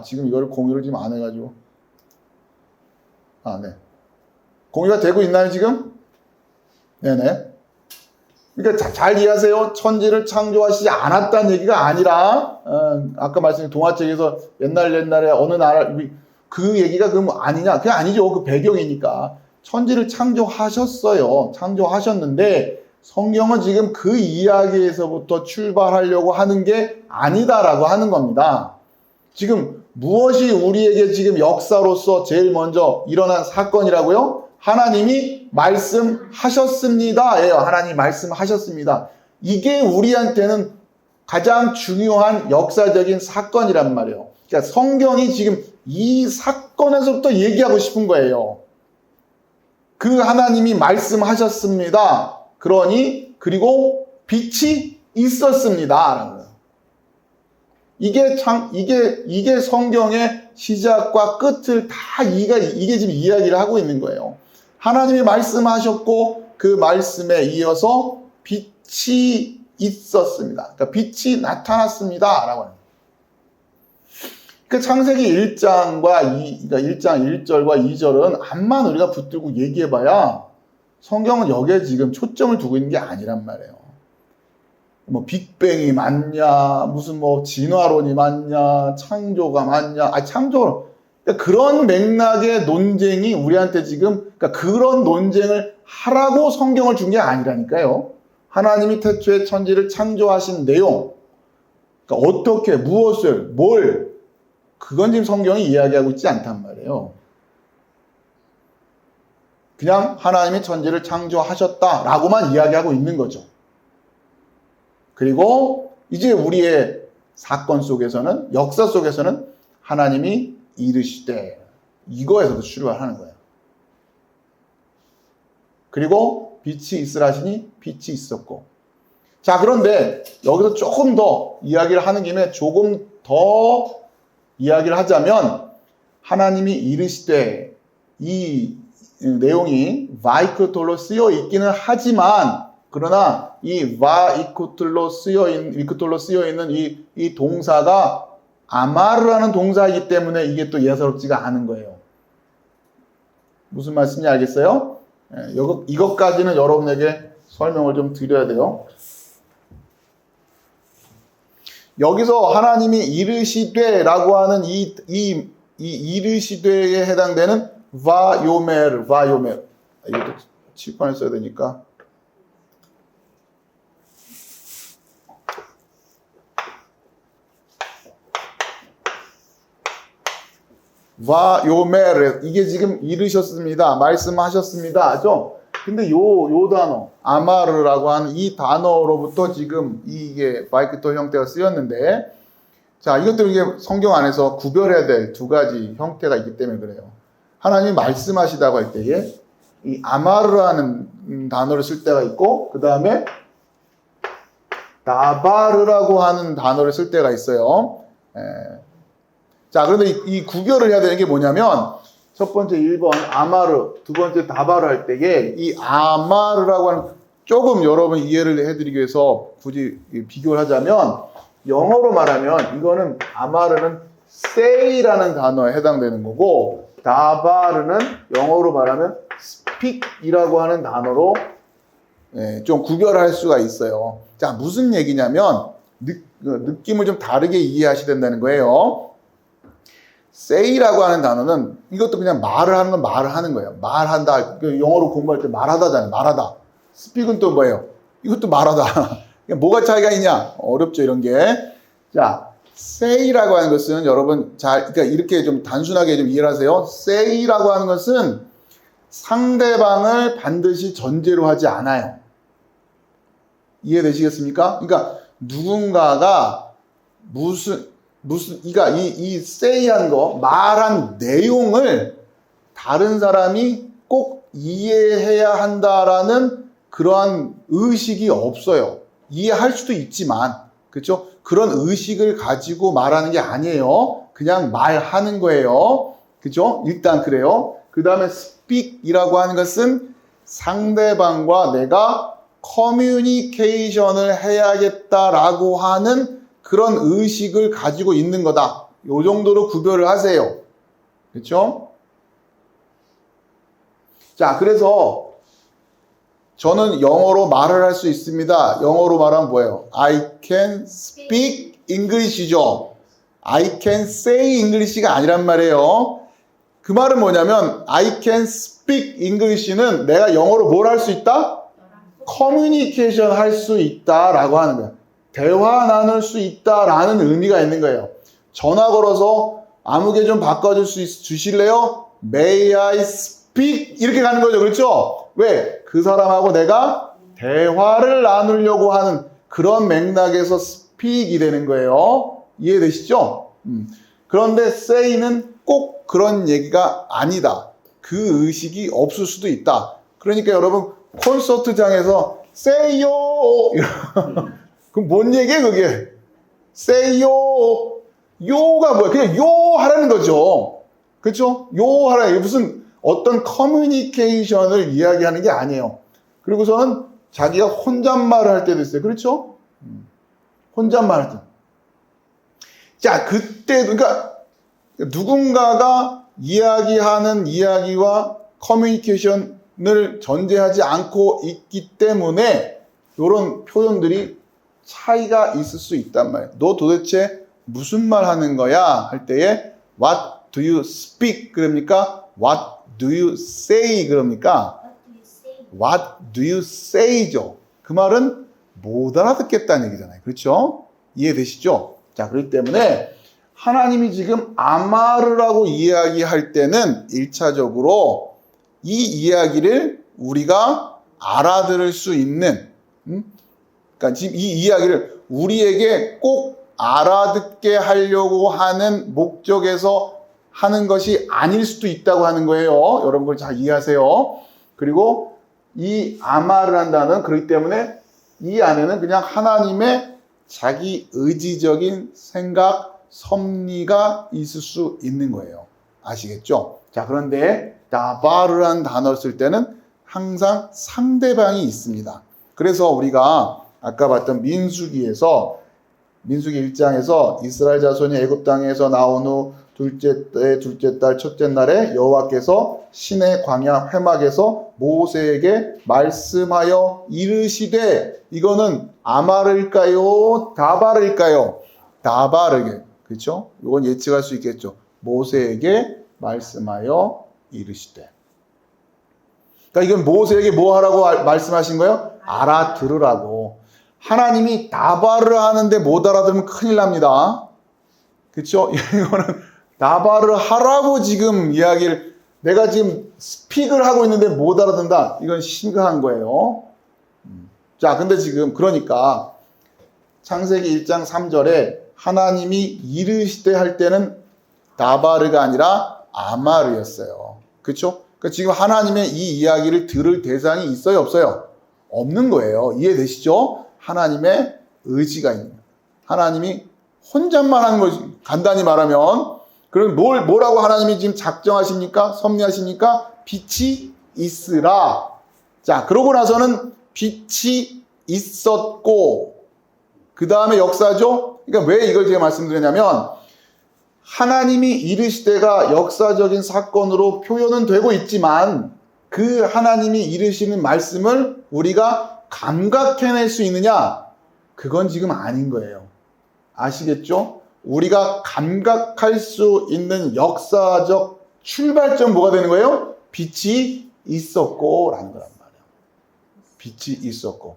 지금 이거를 공유를 지금 안 해가지고 네. 공유가 되고 있나요 지금? 네네. 그러니까 잘 이해하세요. 천지를 창조하시지 않았다는 얘기가 아니라 아까 말씀드린 동화책에서 옛날에 어느 나라 그 얘기가 그럼 아니냐? 그게 아니죠. 그 배경이니까. 천지를 창조하셨어요. 창조하셨는데 성경은 지금 그 이야기에서부터 출발하려고 하는 게 아니다라고 하는 겁니다. 지금 무엇이 우리에게 지금 역사로서 제일 먼저 일어난 사건이라고요? 하나님이 말씀하셨습니다. 예요. 하나님이 말씀하셨습니다. 이게 우리한테는 가장 중요한 역사적인 사건이란 말이에요. 그러니까 성경이 지금 이 사건에서부터 얘기하고 싶은 거예요. 그 하나님이 말씀하셨습니다. 그러니 그리고 빛이 있었습니다. 이게 성경의 시작과 끝을 다 이게 지금 이야기를 하고 있는 거예요. 하나님이 말씀하셨고 그 말씀에 이어서 빛이 있었습니다. 그러니까 빛이 나타났습니다. 라고 합니다. 그 창세기 1장과 그러니까 1장 1절과 2절은 암만 우리가 붙들고 얘기해봐야 성경은 여기에 지금 초점을 두고 있는 게 아니란 말이에요. 뭐 빅뱅이 맞냐, 무슨 뭐 진화론이 맞냐, 창조가 맞냐, 그러니까 그런 맥락의 논쟁이 우리한테 지금 그러니까 그런 논쟁을 하라고 성경을 준 게 아니라니까요. 하나님이 태초에 천지를 창조하신 내용, 그러니까 어떻게, 무엇을, 뭘, 그건 지금 성경이 이야기하고 있지 않단 말이에요. 그냥 하나님이 천지를 창조하셨다라고만 이야기하고 있는 거죠. 그리고 이제 우리의 사건 속에서는, 역사 속에서는 하나님이 이르시되, 이거에서도 출발하는 거예요. 그리고 빛이 있으라 하시니 빛이 있었고. 자, 그런데 여기서 조금 더 이야기를 하는 김에 조금 더 이야기를 하자면 하나님이 이르시되, 이 내용이 바이크톨로 쓰여 있기는 하지만 그러나 이 바이크톨로 쓰여 있는 이 동사가 아마르라는 동사이기 때문에 이게 또 예사롭지가 않은 거예요. 무슨 말씀인지 알겠어요? 이것까지는 여러분에게 설명을 좀 드려야 돼요. 여기서 하나님이 이르시되라고 하는 이 이르시되에 해당되는 바요멜. 이것도 칠판에 써야 되니까. 바요멜, 이게 지금 이르셨습니다. 말씀하셨습니다. 하죠? 근데 요 단어, 아마르라고 하는 이 단어로부터 지금 이게 바이크톨 형태가 쓰였는데, 자, 이것도 이게 성경 안에서 구별해야 될 두 가지 형태가 있기 때문에 그래요. 하나님이 말씀하시다고 할 때에 이 아마르라는 단어를 쓸 때가 있고, 그 다음에 다바르라고 하는 단어를 쓸 때가 있어요. 자, 그런데 이 구별을 해야 되는 게 뭐냐면, 첫 번째 1번 아마르, 두 번째 다바르 할 때에 이 아마르라고 하는, 조금 여러분 이해를 해드리기 위해서 굳이 비교를 하자면, 영어로 말하면 이거는 아마르는 say라는 단어에 해당되는 거고, 다바르는 영어로 말하면 speak이라고 하는 단어로 좀 구별할 수가 있어요. 자, 무슨 얘기냐면 느낌을 좀 다르게 이해하셔야 된다는 거예요. say라고 하는 단어는 이것도 그냥 말을 하는 건 말을 하는 거예요. 말한다. 영어로 공부할 때 말하다잖아요. 말하다. speak은 또 뭐예요? 이것도 말하다. 뭐가 차이가 있냐? 어렵죠, 이런 게. 자, say라고 하는 것은 여러분 그러니까 이렇게 좀 단순하게 좀 이해를 하세요. say라고 하는 것은 상대방을 반드시 전제로 하지 않아요. 이해되시겠습니까? 그러니까 누군가가 그러니까 이 say한 거, 말한 내용을 다른 사람이 꼭 이해해야 한다라는 그러한 의식이 없어요. 이해할 수도 있지만, 그렇죠? 그런 의식을 가지고 말하는 게 아니에요. 그냥 말하는 거예요. 그렇죠? 일단 그래요. 그 다음에 speak이라고 하는 것은 상대방과 내가 커뮤니케이션을 해야겠다라고 하는 그런 의식을 가지고 있는 거다. 요 정도로 구별을 하세요. 그렇죠? 자, 그래서 저는 영어로 말을 할 수 있습니다. 영어로 말하면 뭐예요? I can speak English죠. I can say English가 아니란 말이에요. 그 말은 뭐냐면 I can speak English는 내가 영어로 뭘 할 수 있다? 커뮤니케이션 할 수 있다라고 하는 거야. 대화 나눌 수 있다라는 의미가 있는 거예요. 전화 걸어서 아무개 좀 바꿔줄 수 주실래요? May I speak? 이렇게 가는 거죠. 그렇죠? 왜? 그 사람하고 내가 대화를 나누려고 하는 그런 맥락에서 speak이 되는 거예요. 이해되시죠? 그런데 say는 꼭 그런 얘기가 아니다. 그 의식이 없을 수도 있다. 그러니까 여러분 콘서트장에서 say요 그럼 뭔 얘기예요 그게? say요 요가 뭐야? 그냥 요 하라는 거죠. 그렇죠? 요 하라. 무슨 어떤 커뮤니케이션을 이야기하는 게 아니에요. 그리고서는 자기가 혼잣말을 할 때도 있어요. 그렇죠? 혼잣말 할 때. 자, 그때도 그러니까 누군가가 이야기하는 이야기와 커뮤니케이션을 전제하지 않고 있기 때문에 이런 표현들이 차이가 있을 수 있단 말이에요. 너 도대체 무슨 말 하는 거야? 할 때에 What do you speak? 그럽니까? What do you say? 그럽니까? What do you say죠. 그 말은 못 알아듣겠다는 얘기잖아요. 그렇죠? 이해되시죠? 자, 그렇기 때문에 하나님이 지금 아마르라고 이야기할 때는 1차적으로 이 이야기를 우리가 알아들을 수 있는 그러니까 지금 이 이야기를 우리에게 꼭 알아듣게 하려고 하는 목적에서 하는 것이 아닐 수도 있다고 하는 거예요. 여러분 그걸 잘 이해하세요. 그리고 이 아마르란 단어는 그렇기 때문에 이 안에는 그냥 하나님의 자기 의지적인 생각, 섭리가 있을 수 있는 거예요. 아시겠죠? 자, 그런데 다바르란 단어를 쓸 때는 항상 상대방이 있습니다. 그래서 우리가 아까 봤던 민수기 1장에서 이스라엘 자손이 애굽 땅에서 나온 후 둘째 달 첫째 날에 여호와께서 시내 광야 회막에서 모세에게 말씀하여 이르시되 이거는 아마르일까요? 다바르일까요? 다바르게. 그렇죠? 이건 예측할 수 있겠죠. 모세에게 말씀하여 이르시되. 그러니까 이건 모세에게 뭐 하라고 말씀하신 거예요? 알아들으라고. 하나님이 다바르 하는데 못 알아들으면 큰일 납니다. 그렇죠? 이거는 다바르 하라고 지금 이야기를 내가 지금 스픽을 하고 있는데 못 알아듣는다. 이건 심각한 거예요. 자, 근데 지금 그러니까 창세기 1장 3절에 하나님이 이르시되 할 때는 다바르가 아니라 아마르였어요. 그렇죠? 그러니까 지금 하나님의 이 이야기를 들을 대상이 있어요, 없어요? 없는 거예요. 이해되시죠? 하나님의 의지가 있는 거예요. 하나님이 혼잣말 하는 거지. 간단히 말하면 그럼 뭐라고 하나님이 지금 작정하십니까? 섭리하십니까? 빛이 있으라. 자, 그러고 나서는 빛이 있었고 그 다음에 역사죠. 그러니까 왜 이걸 제가 말씀드리냐면 하나님이 이르시되가 역사적인 사건으로 표현은 되고 있지만 그 하나님이 이르시는 말씀을 우리가 감각해낼 수 있느냐? 그건 지금 아닌 거예요. 아시겠죠? 우리가 감각할 수 있는 역사적 출발점 뭐가 되는 거예요? 빛이 있었고 라는 거란 말이에요. 빛이 있었고.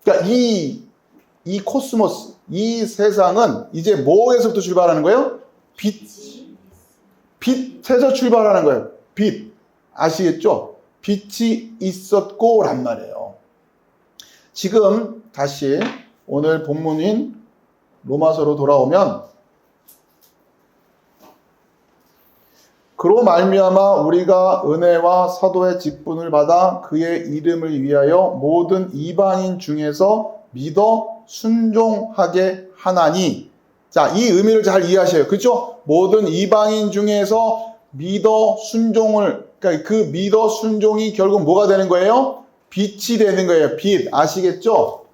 그러니까 이 코스모스, 이 세상은 이제 뭐에서부터 출발하는 거예요? 빛에서 출발하는 거예요. 빛. 아시겠죠? 빛이 있었고 란 말이에요. 지금 다시 오늘 본문인 로마서로 돌아오면 그로 말미암아 우리가 은혜와 사도의 직분을 받아 그의 이름을 위하여 모든 이방인 중에서 믿어 순종하게 하나니. 자, 이 의미를 잘 이해하셔요. 그렇죠? 모든 이방인 중에서 믿어 순종을, 그러니까 그 믿어 순종이 결국 뭐가 되는 거예요? 빛이 되는 거예요. 빛. 아시겠죠?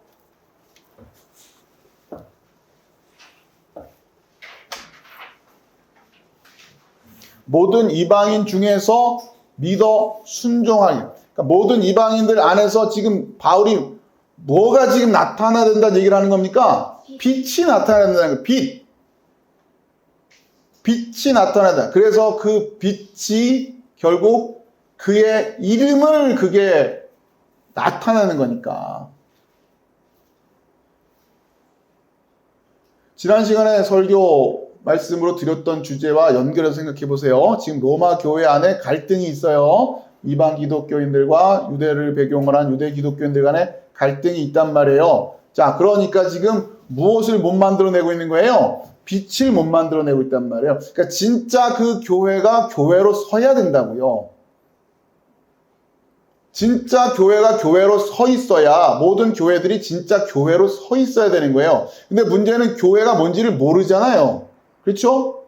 모든 이방인 중에서 믿어 순종하기. 그러니까 모든 이방인들 안에서 지금 바울이 뭐가 지금 나타나야 된다는 얘기를 하는 겁니까? 빛이 나타나야 된다는 거예요. 빛. 빛이 나타나다. 그래서 그 빛이 결국 그의 이름을 그게 나타나는 거니까. 지난 시간에 설교 말씀으로 드렸던 주제와 연결해서 생각해 보세요. 지금 로마 교회 안에 갈등이 있어요. 이방 기독교인들과 유대를 배경으로 한 유대 기독교인들 간에 갈등이 있단 말이에요. 자, 그러니까 지금 무엇을 못 만들어내고 있는 거예요? 빛을 못 만들어내고 있단 말이에요. 그러니까 진짜 그 교회가 교회로 서야 된다고요. 진짜 교회가 교회로 서 있어야 모든 교회들이 진짜 교회로 서 있어야 되는 거예요. 근데 문제는 교회가 뭔지를 모르잖아요. 그렇죠?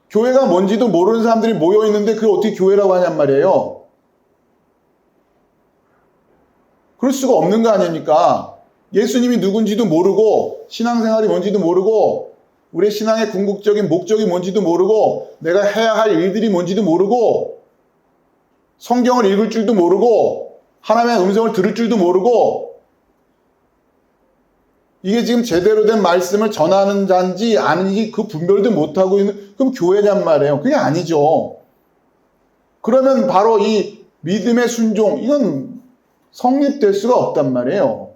교회가 뭔지도 모르는 사람들이 모여 있는데 그걸 어떻게 교회라고 하냔 말이에요. 그럴 수가 없는 거 아닙니까? 예수님이 누군지도 모르고 신앙생활이 뭔지도 모르고 우리의 신앙의 궁극적인 목적이 뭔지도 모르고 내가 해야 할 일들이 뭔지도 모르고 성경을 읽을 줄도 모르고 하나님의 음성을 들을 줄도 모르고 이게 지금 제대로 된 말씀을 전하는 자인지 아닌지 그 분별도 못하고 있는 그럼 교회냔 말이에요. 그게 아니죠. 그러면 바로 이 믿음의 순종 이건 성립될 수가 없단 말이에요.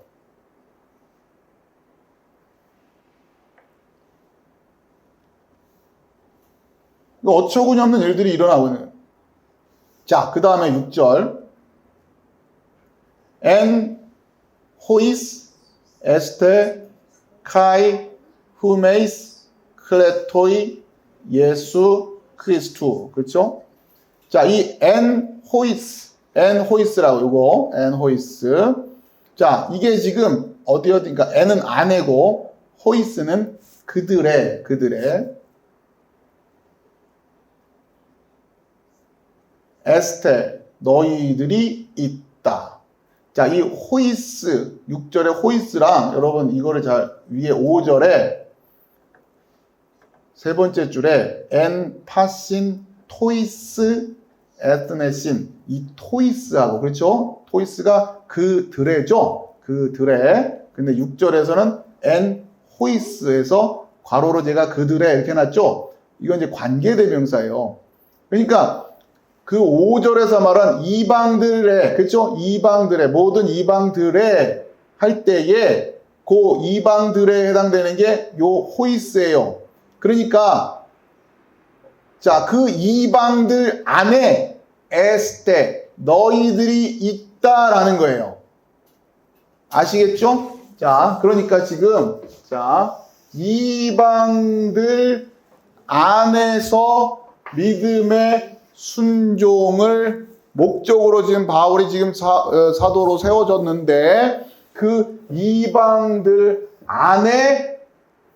어처구니 없는 일들이 일어나고 있는 거예요. 자, 그 다음에 6절 En hois este kai humeis klettoi 예수 크리스투. 그렇죠? 자, 이 en hois라고 요거 en hois. 자, 이게 지금 그러니까 en은 아내고 hois는 그들의 에스테 너희들이 있다. 자, 이 호이스 6절의 호이스랑 여러분 이거를 잘 위에 5절에 세 번째 줄에 엔 파신 토이스 에스네신 이 토이스하고 그렇죠? 토이스가 그들의죠. 그들의. 근데 6절에서는 엔 호이스에서 괄호로 제가 그들의 이렇게 해놨죠. 이건 이제 관계대명사예요. 그러니까 그 5절에서 말한 이방들의, 그렇죠? 이방들의, 모든 이방들의 할 때에 그 이방들에 해당되는 게 요 호이스예요. 그러니까 자, 그 이방들 안에 에스테 너희들이 있다라는 거예요. 아시겠죠? 자, 그러니까 지금 자, 이방들 안에서 믿음의 순종을 목적으로 지금 바울이 지금 사도로 세워졌는데 그 이방들 안에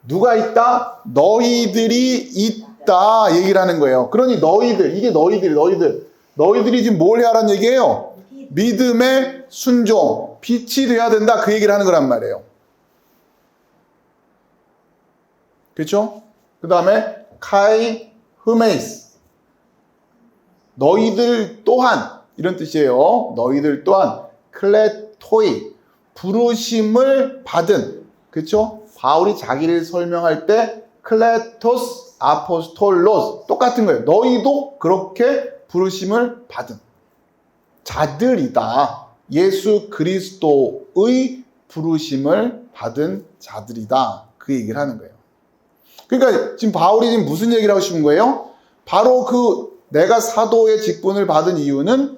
누가 있다? 너희들이 있다 얘기를 하는 거예요. 그러니 이게 너희들이 지금 뭘 해야 하라는 얘기예요? 믿음의 순종, 빛이 돼야 된다 그 얘기를 하는 거란 말이에요. 그렇죠? 그 다음에 카이 흐메이스 너희들 또한 이런 뜻이에요. 너희들 또한 클레토이 부르심을 받은 그렇죠? 바울이 자기를 설명할 때 클레토스 아포스톨로스 똑같은 거예요. 너희도 그렇게 부르심을 받은 자들이다. 예수 그리스도의 부르심을 받은 자들이다. 그 얘기를 하는 거예요. 그러니까 지금 바울이 지금 무슨 얘기를 하고 싶은 거예요? 바로 내가 사도의 직분을 받은 이유는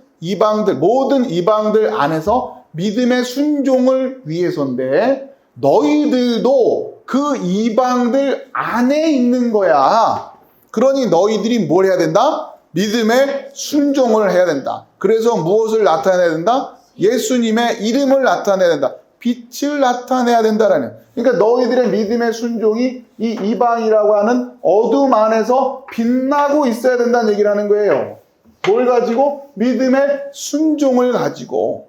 모든 이방들 안에서 믿음의 순종을 위해서인데 너희들도 그 이방들 안에 있는 거야. 그러니 너희들이 뭘 해야 된다? 믿음의 순종을 해야 된다. 그래서 무엇을 나타내야 된다? 예수님의 이름을 나타내야 된다. 빛을 나타내야 된다라는. 그러니까 너희들의 믿음의 순종이 이 이방이라고 하는 어둠 안에서 빛나고 있어야 된다는 얘기를 하는 거예요. 뭘 가지고? 믿음의 순종을 가지고.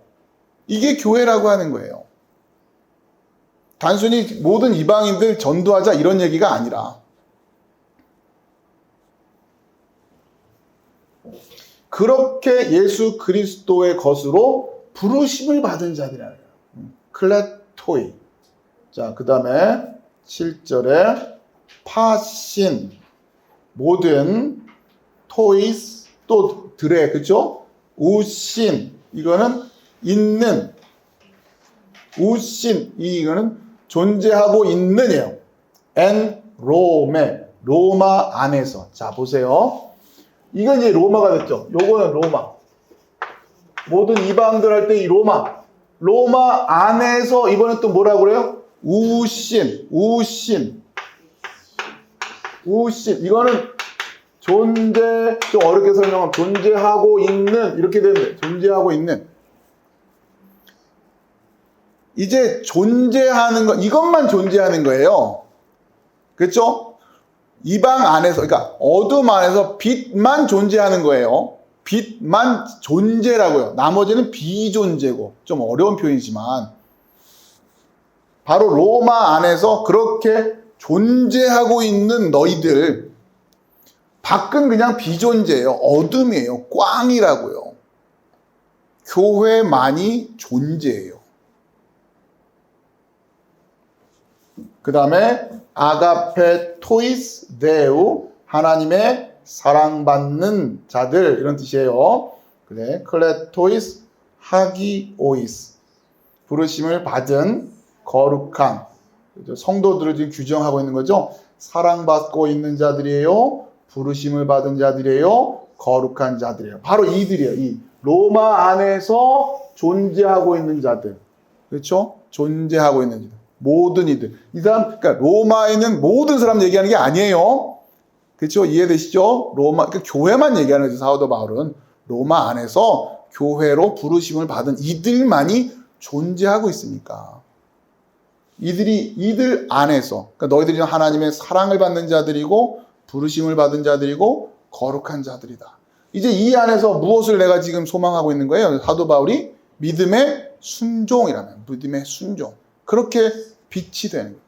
이게 교회라고 하는 거예요. 단순히 모든 이방인들 전도하자 이런 얘기가 아니라 그렇게 예수 그리스도의 것으로 부르심을 받은 자들이라는 거예요. 클레토이. 자, 그 다음에 7절에 파신 모든 토이스 또 드레 그쵸? 우신 이거는 있는 우신 이거는 존재하고 있는이에요. 엔 로메 로마 안에서 자 보세요. 이건 이제 로마가 됐죠. 요거는 로마 모든 이방들 할 때 이 로마 안에서 이번엔 또 뭐라고 그래요? 우신 이거는 존재 좀 어렵게 설명하면 존재하고 있는 이렇게 되는데 존재하고 있는 이제 존재하는 거 이것만 존재하는 거예요. 그렇죠? 이방 안에서 그러니까 어둠 안에서 빛만 존재하는 거예요. 빛만 존재라고요. 나머지는 비존재고 좀 어려운 표현이지만 바로 로마 안에서 그렇게 존재하고 있는 너희들 밖은 그냥 비존재예요. 어둠이에요. 꽝이라고요. 교회만이 존재예요. 그 다음에 아가페 토이스 데우 하나님의 사랑받는 자들 이런 뜻이에요. 그래 클레토이스 하기오이스 부르심을 받은 거룩한 성도들을 지금 규정하고 있는 거죠. 사랑받고 있는 자들이에요. 부르심을 받은 자들이에요. 거룩한 자들이에요. 바로 이들이에요. 이 로마 안에서 존재하고 있는 자들. 그렇죠? 존재하고 있는 자들. 모든 이들. 이 사람, 그러니까 로마에 있는 모든 사람 얘기하는 게 아니에요. 그렇죠? 이해되시죠? 로마, 그러니까 교회만 얘기하는 거죠. 사도 바울은. 로마 안에서 교회로 부르심을 받은 이들만이 존재하고 있으니까. 이들 안에서. 그러니까 너희들이 하나님의 사랑을 받는 자들이고, 부르심을 받은 자들이고, 거룩한 자들이다. 이제 이 안에서 무엇을 내가 지금 소망하고 있는 거예요? 사도 바울이 믿음의 순종이라면. 믿음의 순종. 그렇게 빛이 되는 거예요.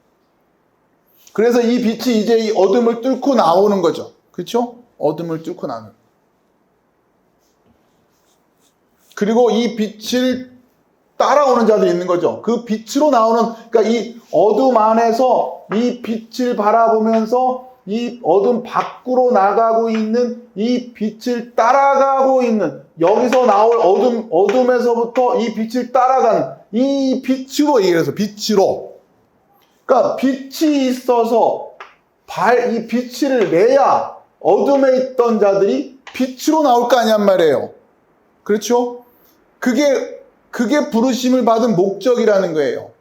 그래서 이 빛이 이제 이 어둠을 뚫고 나오는 거죠. 그렇죠? 어둠을 뚫고 나오는 거예요. 그리고 이 빛을 따라오는 자들이 있는 거죠. 그 빛으로 나오는, 그러니까 이 어둠 안에서 이 빛을 바라보면서 이 어둠 밖으로 나가고 있는 이 빛을 따라가고 있는, 여기서 나올 어둠에서부터 이 빛을 따라가는 이 빛으로 얘기해서 빛으로. 그러니까 빛이 있어서 이 빛을 내야 어둠에 있던 자들이 빛으로 나올 거 아니란 말이에요. 그렇죠? 그게 부르심을 받은 목적이라는 거예요.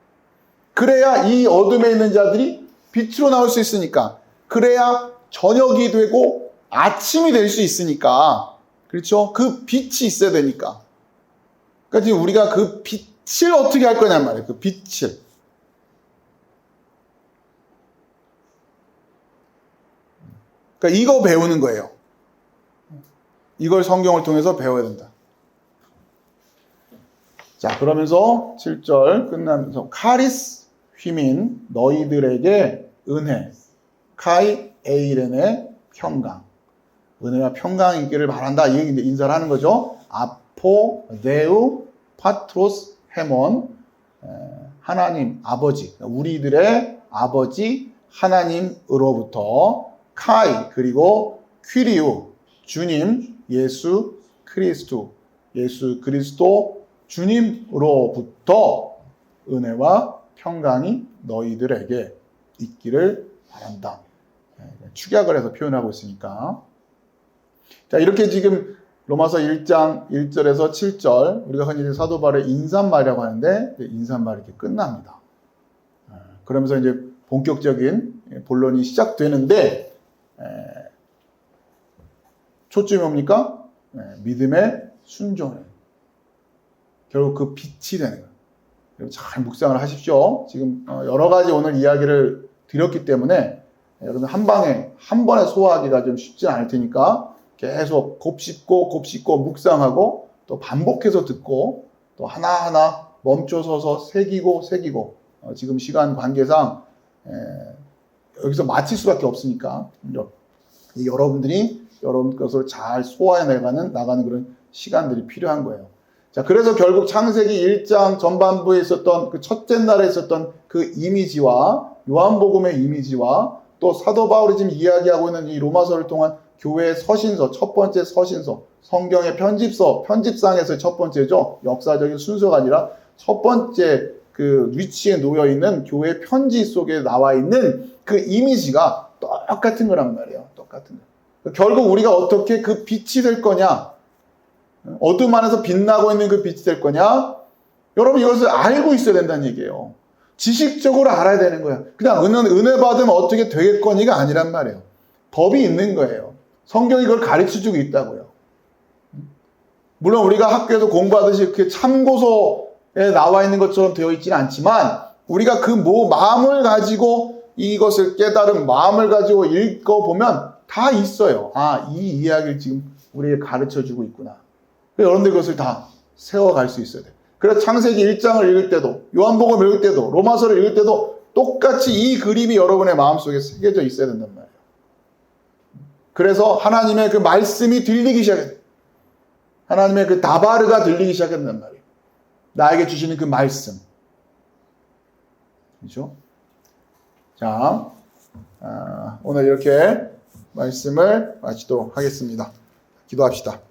그래야 이 어둠에 있는 자들이 빛으로 나올 수 있으니까. 그래야 저녁이 되고 아침이 될 수 있으니까. 그렇죠? 그 빛이 있어야 되니까. 그러니까 지금 우리가 그 빛을 어떻게 할 거냔 말이에요. 그 빛을. 그러니까 이거 배우는 거예요. 이걸 성경을 통해서 배워야 된다. 자, 그러면서 7절 끝나면서 카리스 휘민 너희들에게 은혜 카이 에이렌의 평강 은혜와 평강이 있기를 바란다. 이 얘기 이제 인사를 하는 거죠. 아포 데우 파트로스 헤몬 하나님 아버지 우리들의 아버지 하나님으로부터 카이 그리고 퀴리우 주님 예수 그리스도 주님으로부터 은혜와 평강이 너희들에게 있기를 바란다. 축약을 해서 표현하고 있으니까. 자, 이렇게 지금 로마서 1장 1절에서 7절 우리가 흔히 사도 바울의 인사말이라고 하는데 인사말이 이렇게 끝납니다. 그러면서 이제 본격적인 본론이 시작되는데 초점이 뭡니까? 믿음의 순종을 결국 그 빛이 되는 거예요. 여러분 잘 묵상을 하십시오. 지금 여러 가지 오늘 이야기를 드렸기 때문에 여러분 한 번에 소화하기가 좀 쉽지 않을 테니까 계속 곱씹고 묵상하고 또 반복해서 듣고 또 하나하나 멈춰서서 새기고 지금 시간 관계상 여기서 마칠 수밖에 없으니까 여러분들이 여러분 것을 잘 소화해 나가는 그런 시간들이 필요한 거예요. 자, 그래서 결국 창세기 1장 전반부에 있었던 그 첫째 날에 있었던 그 이미지와 요한복음의 이미지와 또 사도 바울이 지금 이야기하고 있는 이 로마서를 통한 교회의 서신서, 첫 번째 서신서, 성경의 편집서, 편집상에서의 첫 번째죠. 역사적인 순서가 아니라 첫 번째 그 위치에 놓여 있는 교회 편지 속에 나와 있는 그 이미지가 똑같은 거란 말이에요. 똑같은 거. 결국 우리가 어떻게 그 빛이 될 거냐? 어둠 안에서 빛나고 있는 그 빛이 될 거냐? 여러분 이것을 알고 있어야 된다는 얘기예요. 지식적으로 알아야 되는 거야. 그냥 은혜 받으면 어떻게 되겠거니가 아니란 말이에요. 법이 있는 거예요. 성경이 그걸 가르쳐주고 있다고요. 물론 우리가 학교에서 공부하듯이 그렇게 참고서에 나와 있는 것처럼 되어 있지는 않지만 우리가 그 마음을 가지고 이것을 깨달은 마음을 가지고 읽어보면 다 있어요. 아, 이 이야기를 지금 우리에게 가르쳐주고 있구나. 여러분들 그것을 다 세워갈 수 있어야 돼요. 그래서 창세기 1장을 읽을 때도 요한복음 읽을 때도 로마서를 읽을 때도 똑같이 이 그림이 여러분의 마음속에 새겨져 있어야 된단 말이에요. 그래서 하나님의 그 말씀이 들리기 시작해요. 하나님의 그 다바르가 들리기 시작한단 말이에요. 나에게 주시는 그 말씀. 그렇죠? 자, 오늘 이렇게 말씀을 마치도록 하겠습니다. 기도합시다.